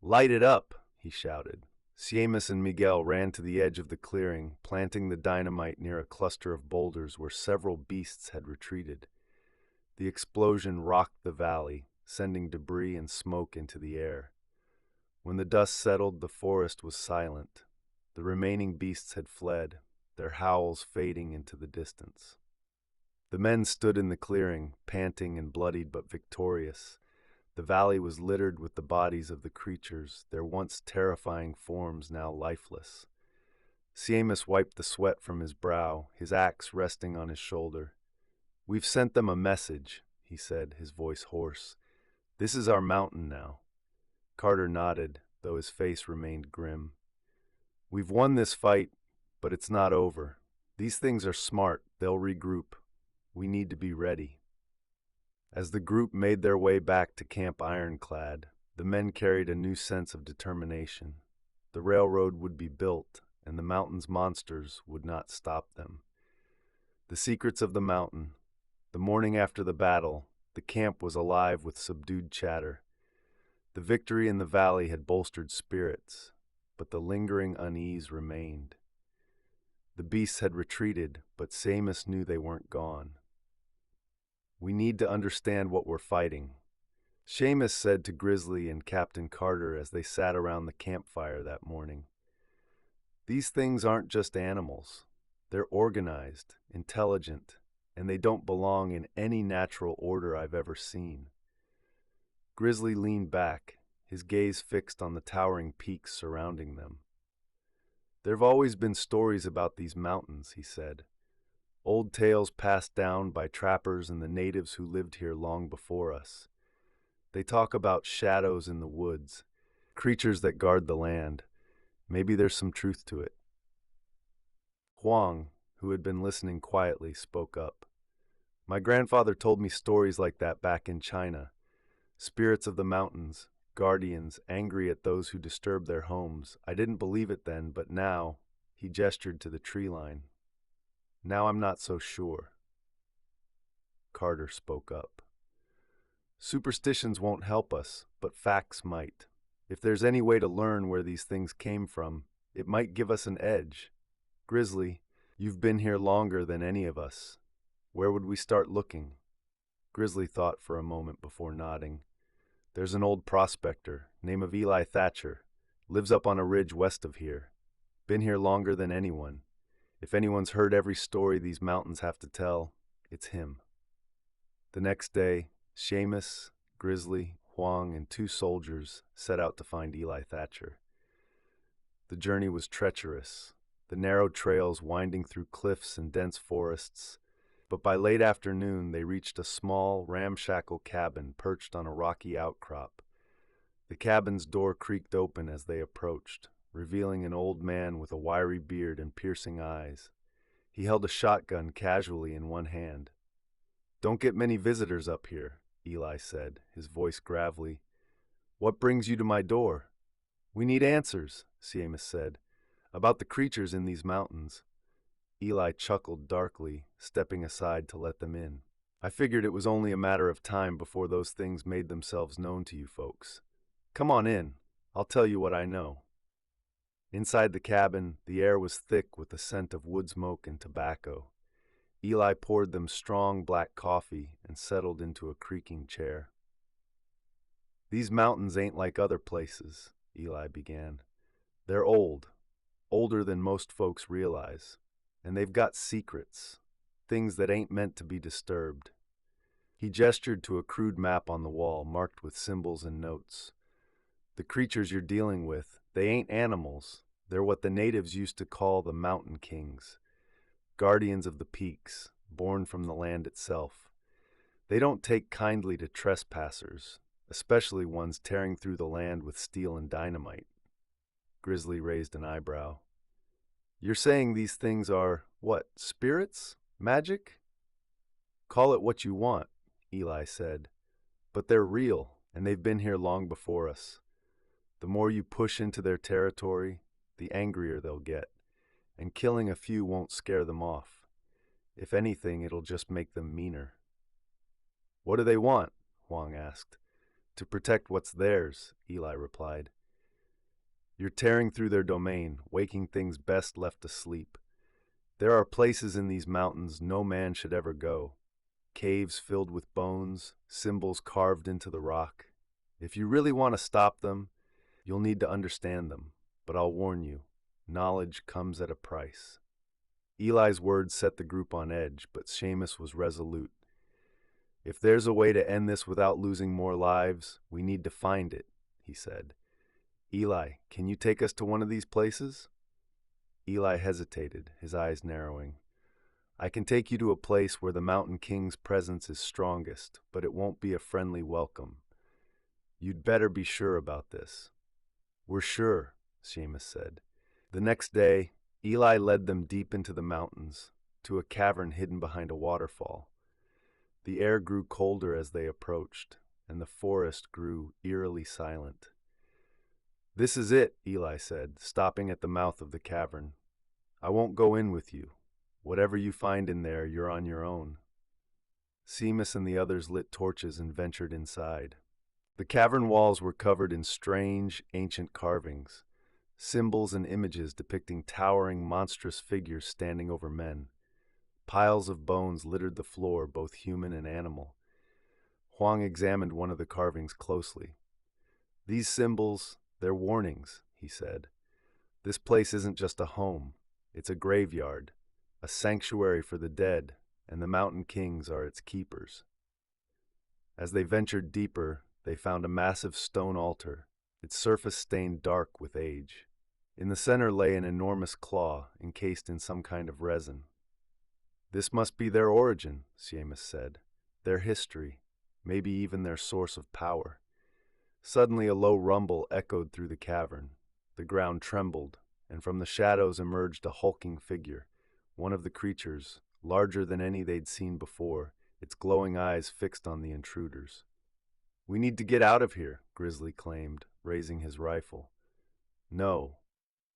"Light it up!" he shouted. Seamus and Miguel ran to the edge of the clearing, planting the dynamite near a cluster of boulders where several beasts had retreated. The explosion rocked the valley, sending debris and smoke into the air. When the dust settled, the forest was silent. The remaining beasts had fled, their howls fading into the distance. The men stood in the clearing, panting and bloodied but victorious. The valley was littered with the bodies of the creatures, their once terrifying forms now lifeless. Seamus wiped the sweat from his brow, his axe resting on his shoulder. "We've sent them a message," he said, his voice hoarse. "This is our mountain now." Carter nodded, though his face remained grim. "We've won this fight, but it's not over. These things are smart. They'll regroup. We need to be ready." As the group made their way back to Camp Ironclad, the men carried a new sense of determination. The railroad would be built, and the mountain's monsters would not stop them. The secrets of the mountain. The morning after the battle, the camp was alive with subdued chatter. The victory in the valley had bolstered spirits, but the lingering unease remained. The beasts had retreated, but Seamus knew they weren't gone. "We need to understand what we're fighting," Seamus said to Grizzly and Captain Carter as they sat around the campfire that morning. "These things aren't just animals. They're organized, intelligent, and they don't belong in any natural order I've ever seen." Grizzly leaned back, his gaze fixed on the towering peaks surrounding them. "There've always been stories about these mountains," he said. "Old tales passed down by trappers and the natives who lived here long before us. They talk about shadows in the woods, creatures that guard the land. Maybe there's some truth to it." Huang, who had been listening quietly, spoke up. "My grandfather told me stories like that back in China. Spirits of the mountains, guardians, angry at those who disturb their homes. I didn't believe it then, but now," he gestured to the tree line, "now I'm not so sure." Carter spoke up. Superstitions won't help us, but facts might. If there's any way to learn where these things came from, it might give us an edge. Grizzly, you've been here longer than any of us. Where would we start looking? Grizzly thought for a moment before nodding. There's an old prospector, name of Eli Thatcher. Lives up on a ridge west of here. Been here longer than anyone. If anyone's heard every story these mountains have to tell, it's him. The next day, Seamus, Grizzly, Huang, and 2 soldiers set out to find Eli Thatcher. The journey was treacherous, the narrow trails winding through cliffs and dense forests, but by late afternoon they reached a small, ramshackle cabin perched on a rocky outcrop. The cabin's door creaked open as they approached, revealing an old man with a wiry beard and piercing eyes. He held a shotgun casually in one hand. "Don't get many visitors up here," Eli said, his voice gravelly. "What brings you to my door?" "We need answers," Seamus said, "about the creatures in these mountains." Eli chuckled darkly, stepping aside to let them in. "I figured it was only a matter of time before those things made themselves known to you folks. Come on in. I'll tell you what I know." Inside the cabin, the air was thick with the scent of wood smoke and tobacco. Eli poured them strong black coffee and settled into a creaking chair. "These mountains ain't like other places," Eli began. "They're old, older than most folks realize, and they've got secrets, things that ain't meant to be disturbed." He gestured to a crude map on the wall marked with symbols and notes. "The creatures you're dealing with, they ain't animals. They're what the natives used to call the mountain kings. Guardians of the peaks, born from the land itself. They don't take kindly to trespassers, especially ones tearing through the land with steel and dynamite." Grizzly raised an eyebrow. "You're saying these things are, what, spirits? Magic?" "Call it what you want," Eli said. "But they're real, and they've been here long before us. The more you push into their territory, the angrier they'll get, and killing a few won't scare them off. If anything, it'll just make them meaner." "What do they want?" Huang asked. "To protect what's theirs," Eli replied. "You're tearing through their domain, waking things best left asleep. There are places in these mountains no man should ever go. Caves filled with bones, symbols carved into the rock. If you really want to stop them, you'll need to understand them. But I'll warn you, knowledge comes at a price." Eli's words set the group on edge, but Seamus was resolute. "If there's a way to end this without losing more lives, we need to find it," he said. "Eli, can you take us to one of these places?" Eli hesitated, his eyes narrowing. "I can take you to a place where the Mountain King's presence is strongest, but it won't be a friendly welcome. You'd better be sure about this." "We're sure," Seamus said. The next day, Eli led them deep into the mountains, to a cavern hidden behind a waterfall. The air grew colder as they approached, and the forest grew eerily silent. "This is it," Eli said, stopping at the mouth of the cavern. "I won't go in with you. Whatever you find in there, you're on your own." Seamus and the others lit torches and ventured inside. The cavern walls were covered in strange, ancient carvings, symbols and images depicting towering, monstrous figures standing over men. Piles of bones littered the floor, both human and animal. Huang examined one of the carvings closely. "These symbols, they're warnings," he said. "This place isn't just a home. It's a graveyard, a sanctuary for the dead, and the Mountain Kings are its keepers." As they ventured deeper, they found a massive stone altar, its surface stained dark with age. In the center lay an enormous claw, encased in some kind of resin. "This must be their origin," Seamus said. "Their history, maybe even their source of power." Suddenly a low rumble echoed through the cavern. The ground trembled, and from the shadows emerged a hulking figure, one of the creatures, larger than any they'd seen before, its glowing eyes fixed on the intruders. "We need to get out of here," Grizzly claimed, raising his rifle. "No,"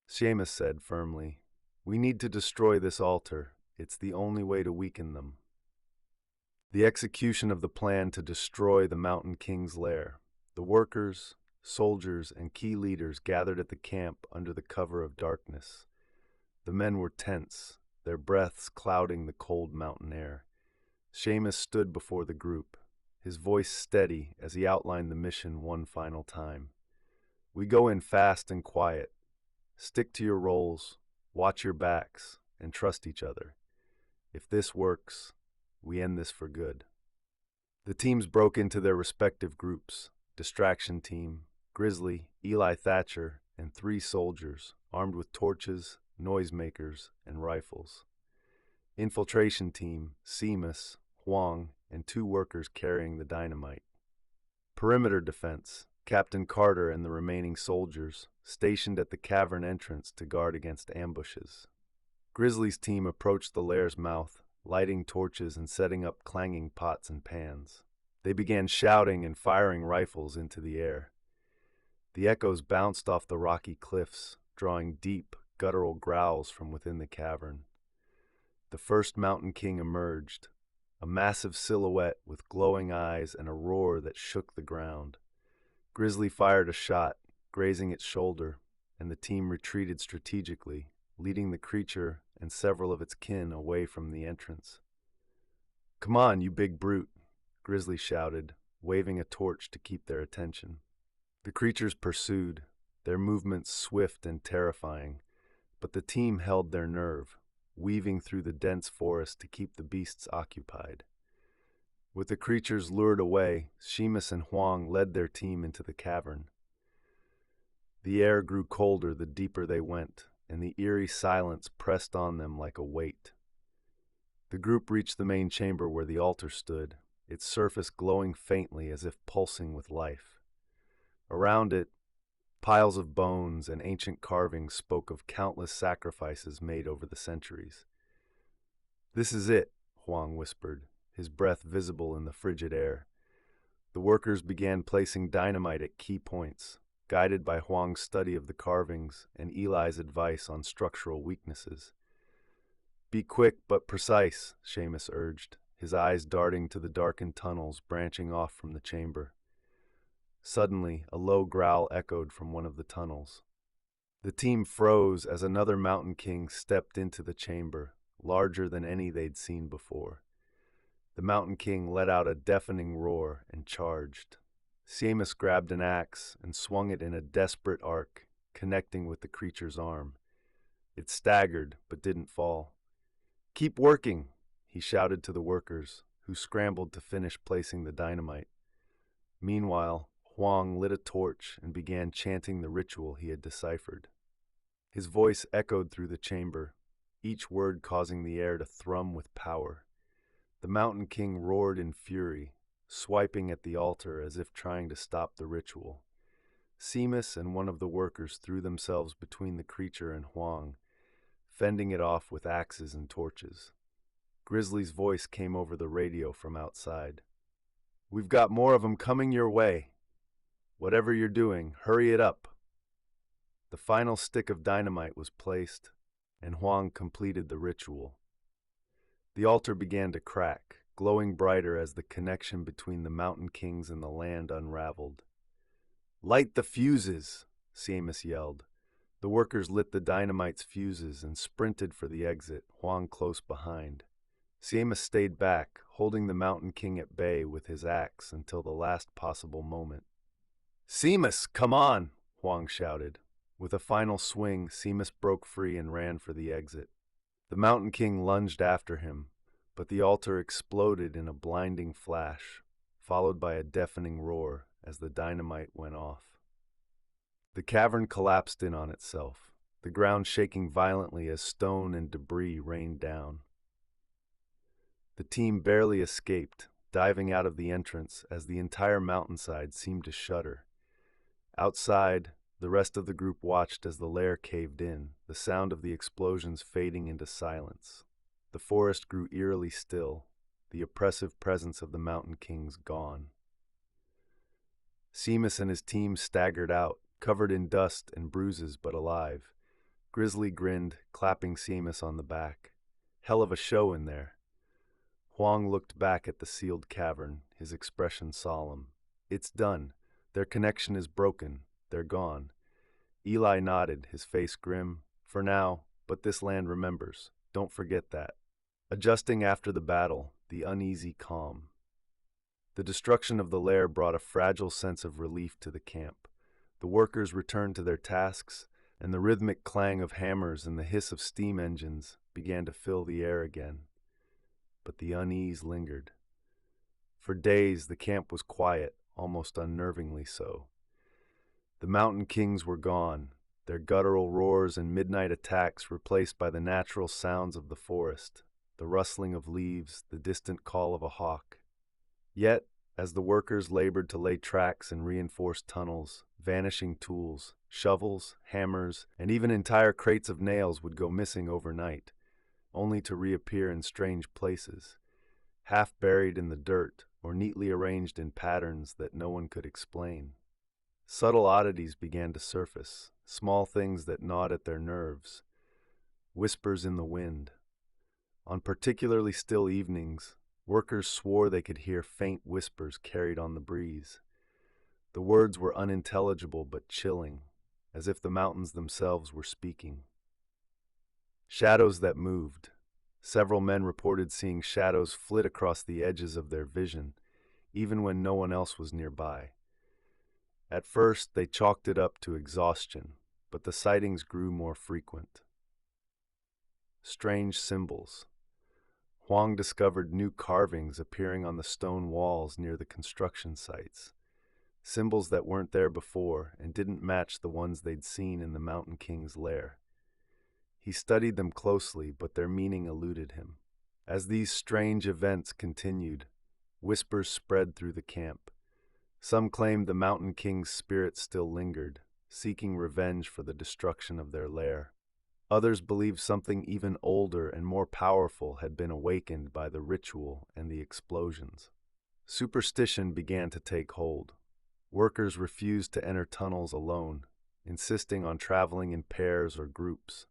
Seamus said firmly. "We need to destroy this altar. It's the only way to weaken them." The execution of the plan to destroy the Mountain King's lair. The workers, soldiers, and key leaders gathered at the camp under the cover of darkness. The men were tense, their breaths clouding the cold mountain air. Seamus stood before the group, his voice steady as he outlined the mission one final time. We go in fast and quiet. Stick to your roles, watch your backs, and trust each other. If this works, we end this for good. The teams broke into their respective groups: Distraction Team, Grizzly, Eli Thatcher, and 3 soldiers, armed with torches, noisemakers, and rifles. Infiltration Team, Seamus, Huang, and 2 workers carrying the dynamite. Perimeter Defense, Captain Carter and the remaining soldiers, stationed at the cavern entrance to guard against ambushes. Grizzly's team approached the lair's mouth, lighting torches and setting up clanging pots and pans. They began shouting and firing rifles into the air. The echoes bounced off the rocky cliffs, drawing deep, guttural growls from within the cavern. The first Mountain King emerged, a massive silhouette with glowing eyes and a roar that shook the ground. Grizzly fired a shot, grazing its shoulder, and the team retreated strategically, leading the creature and several of its kin away from the entrance. "Come on, you big brute," Grizzly shouted, waving a torch to keep their attention. The creatures pursued, their movements swift and terrifying, but the team held their nerve, weaving through the dense forest to keep the beasts occupied. With the creatures lured away, Seamus and Huang led their team into the cavern. The air grew colder the deeper they went, and the eerie silence pressed on them like a weight. The group reached the main chamber where the altar stood, its surface glowing faintly as if pulsing with life. Around it, piles of bones and ancient carvings spoke of countless sacrifices made over the centuries. "This is it," Huang whispered, his breath visible in the frigid air. The workers began placing dynamite at key points, guided by Huang's study of the carvings and Eli's advice on structural weaknesses. "Be quick but precise," Seamus urged, his eyes darting to the darkened tunnels branching off from the chamber. Suddenly, a low growl echoed from one of the tunnels. The team froze as another Mountain King stepped into the chamber, larger than any they'd seen before. The Mountain King let out a deafening roar and charged. Seamus grabbed an axe and swung it in a desperate arc, connecting with the creature's arm. It staggered, but didn't fall. "Keep working," he shouted to the workers, who scrambled to finish placing the dynamite. Meanwhile, Huang lit a torch and began chanting the ritual he had deciphered. His voice echoed through the chamber, each word causing the air to thrum with power. The Mountain King roared in fury, swiping at the altar as if trying to stop the ritual. Seamus and one of the workers threw themselves between the creature and Huang, fending it off with axes and torches. Grizzly's voice came over the radio from outside. "We've got more of them coming your way. Whatever you're doing, hurry it up." The final stick of dynamite was placed, and Huang completed the ritual. The altar began to crack, glowing brighter as the connection between the Mountain Kings and the land unraveled. "Light the fuses!" Seamus yelled. The workers lit the dynamite's fuses and sprinted for the exit, Huang close behind. Seamus stayed back, holding the Mountain King at bay with his axe until the last possible moment. "Seamus, come on!" Huang shouted. With a final swing, Seamus broke free and ran for the exit. The Mountain King lunged after him, but the altar exploded in a blinding flash, followed by a deafening roar as the dynamite went off. The cavern collapsed in on itself, the ground shaking violently as stone and debris rained down. The team barely escaped, diving out of the entrance as the entire mountainside seemed to shudder. Outside, the rest of the group watched as the lair caved in, the sound of the explosions fading into silence. The forest grew eerily still, the oppressive presence of the Mountain Kings gone. Seamus and his team staggered out, covered in dust and bruises but alive. Grizzly grinned, clapping Seamus on the back. "Hell of a show in there." Huang looked back at the sealed cavern, his expression solemn. It's done. Their connection is broken. They're gone. Eli nodded, his face grim. For now, but this land remembers. Don't forget that. Adjusting after the battle, the uneasy calm. The destruction of the lair brought a fragile sense of relief to the camp. The workers returned to their tasks, and the rhythmic clang of hammers and the hiss of steam engines began to fill the air again. But the unease lingered. For days, the camp was quiet, almost unnervingly so. The mountain kings were gone, their guttural roars and midnight attacks replaced by the natural sounds of the forest, the rustling of leaves, the distant call of a hawk. Yet, as the workers labored to lay tracks and reinforce tunnels, vanishing tools, shovels, hammers, and even entire crates of nails would go missing overnight, only to reappear in strange places, half buried in the dirt or neatly arranged in patterns that no one could explain. Subtle oddities began to surface, small things that gnawed at their nerves, whispers in the wind. On particularly still evenings, workers swore they could hear faint whispers carried on the breeze. The words were unintelligible but chilling, as if the mountains themselves were speaking. Shadows that moved. Several men reported seeing shadows flit across the edges of their vision, even when no one else was nearby. At first, they chalked it up to exhaustion, but the sightings grew more frequent. Strange symbols. Huang discovered new carvings appearing on the stone walls near the construction sites, symbols that weren't there before and didn't match the ones they'd seen in the Mountain King's lair. He studied them closely, but their meaning eluded him. As these strange events continued, whispers spread through the camp. Some claimed the Mountain King's spirit still lingered, seeking revenge for the destruction of their lair. Others believed something even older and more powerful had been awakened by the ritual and the explosions. Superstition began to take hold. Workers refused to enter tunnels alone, insisting on traveling in pairs or groups.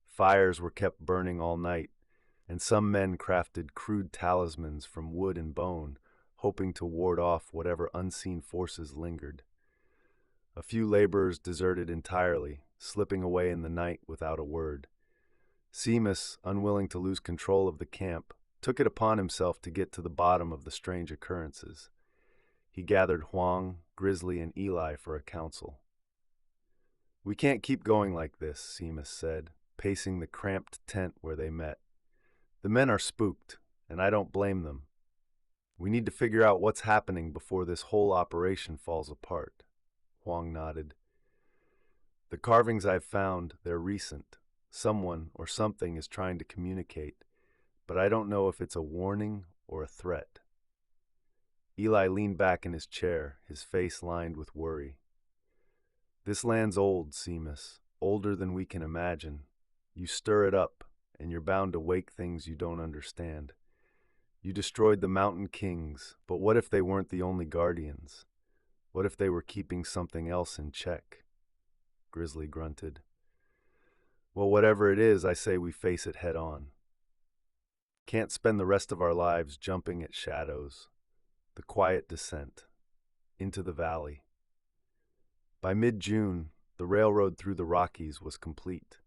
Fires were kept burning all night, and some men crafted crude talismans from wood and bone, hoping to ward off whatever unseen forces lingered. A few laborers deserted entirely, slipping away in the night without a word. Seamus, unwilling to lose control of the camp, took it upon himself to get to the bottom of the strange occurrences. He gathered Huang, Grizzly, and Eli for a council. "We can't keep going like this," Seamus said, pacing the cramped tent where they met. "The men are spooked, and I don't blame them. We need to figure out what's happening before this whole operation falls apart." Huang nodded. "The carvings I've found, they're recent. Someone or something is trying to communicate, but I don't know if it's a warning or a threat." Eli leaned back in his chair, his face lined with worry. "This land's old, Seamus, older than we can imagine. You stir it up, and you're bound to wake things you don't understand. You destroyed the Mountain Kings, but what if they weren't the only guardians? What if they were keeping something else in check?" Grizzly grunted. "Well, whatever it is, I say we face it head on. Can't spend the rest of our lives jumping at shadows." The quiet descent into the valley. By mid-June, the railroad through the Rockies was complete.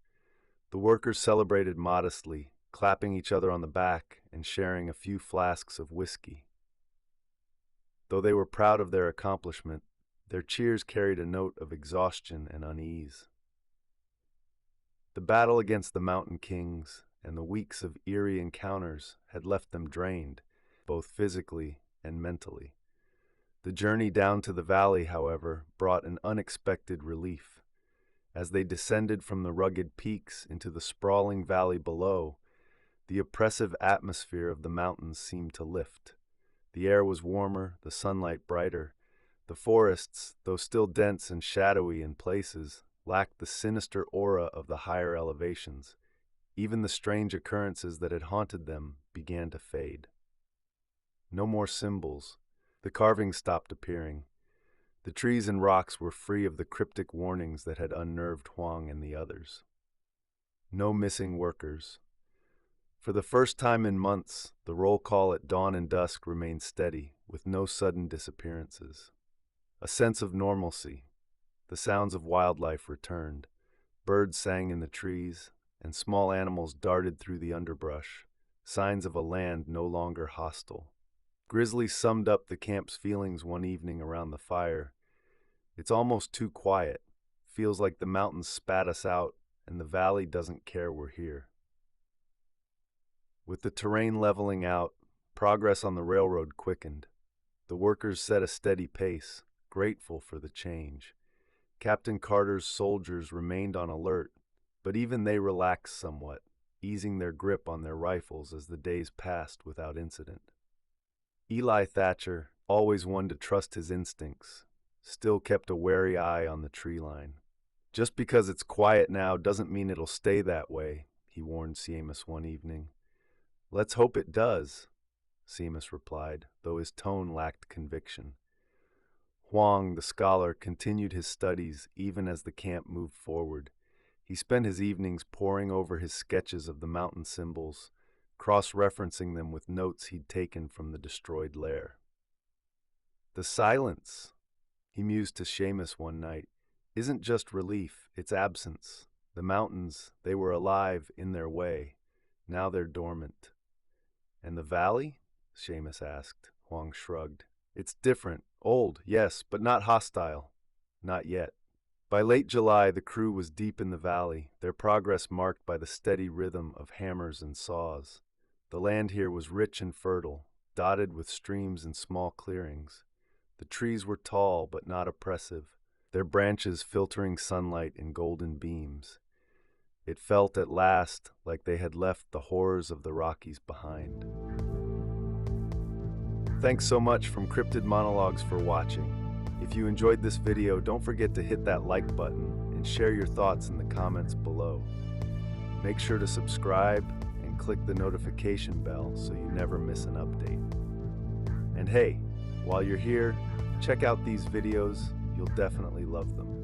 The workers celebrated modestly, clapping each other on the back and sharing a few flasks of whiskey. Though they were proud of their accomplishment, their cheers carried a note of exhaustion and unease. The battle against the Mountain Kings and the weeks of eerie encounters had left them drained, both physically and mentally. The journey down to the valley, however, brought an unexpected relief. As they descended from the rugged peaks into the sprawling valley below, the oppressive atmosphere of the mountains seemed to lift. The air was warmer, the sunlight brighter. The forests, though still dense and shadowy in places, lacked the sinister aura of the higher elevations. Even the strange occurrences that had haunted them began to fade. No more symbols. The carvings stopped appearing. The trees and rocks were free of the cryptic warnings that had unnerved Huang and the others. No missing workers. For the first time in months, the roll call at dawn and dusk remained steady, with no sudden disappearances. A sense of normalcy. The sounds of wildlife returned. Birds sang in the trees, and small animals darted through the underbrush, signs of a land no longer hostile. Grizzly summed up the camp's feelings one evening around the fire. "It's almost too quiet. Feels like the mountains spat us out, and the valley doesn't care we're here." With the terrain leveling out, progress on the railroad quickened. The workers set a steady pace, grateful for the change. Captain Carter's soldiers remained on alert, but even they relaxed somewhat, easing their grip on their rifles as the days passed without incident. Eli Thatcher, always one to trust his instincts, still kept a wary eye on the tree line. "Just because it's quiet now doesn't mean it'll stay that way," he warned Seamus one evening. "Let's hope it does," Seamus replied, though his tone lacked conviction. Huang, the scholar, continued his studies even as the camp moved forward. He spent his evenings poring over his sketches of the mountain symbols, cross-referencing them with notes he'd taken from the destroyed lair. "The silence," he mused to Seamus one night, "isn't just relief, it's absence. The mountains, they were alive in their way. Now they're dormant." "And the valley?" Seamus asked. Huang shrugged. "It's different. Old, yes, but not hostile. Not yet." By late July, the crew was deep in the valley, their progress marked by the steady rhythm of hammers and saws. The land here was rich and fertile, dotted with streams and small clearings. The trees were tall but not oppressive, their branches filtering sunlight in golden beams. It felt at last like they had left the horrors of the Rockies behind. Thanks so much from Cryptid Monologues for watching. If you enjoyed this video, don't forget to hit that like button and share your thoughts in the comments below. Make sure to subscribe and click the notification bell so you never miss an update. And hey, while you're here, check out these videos. You'll definitely love them.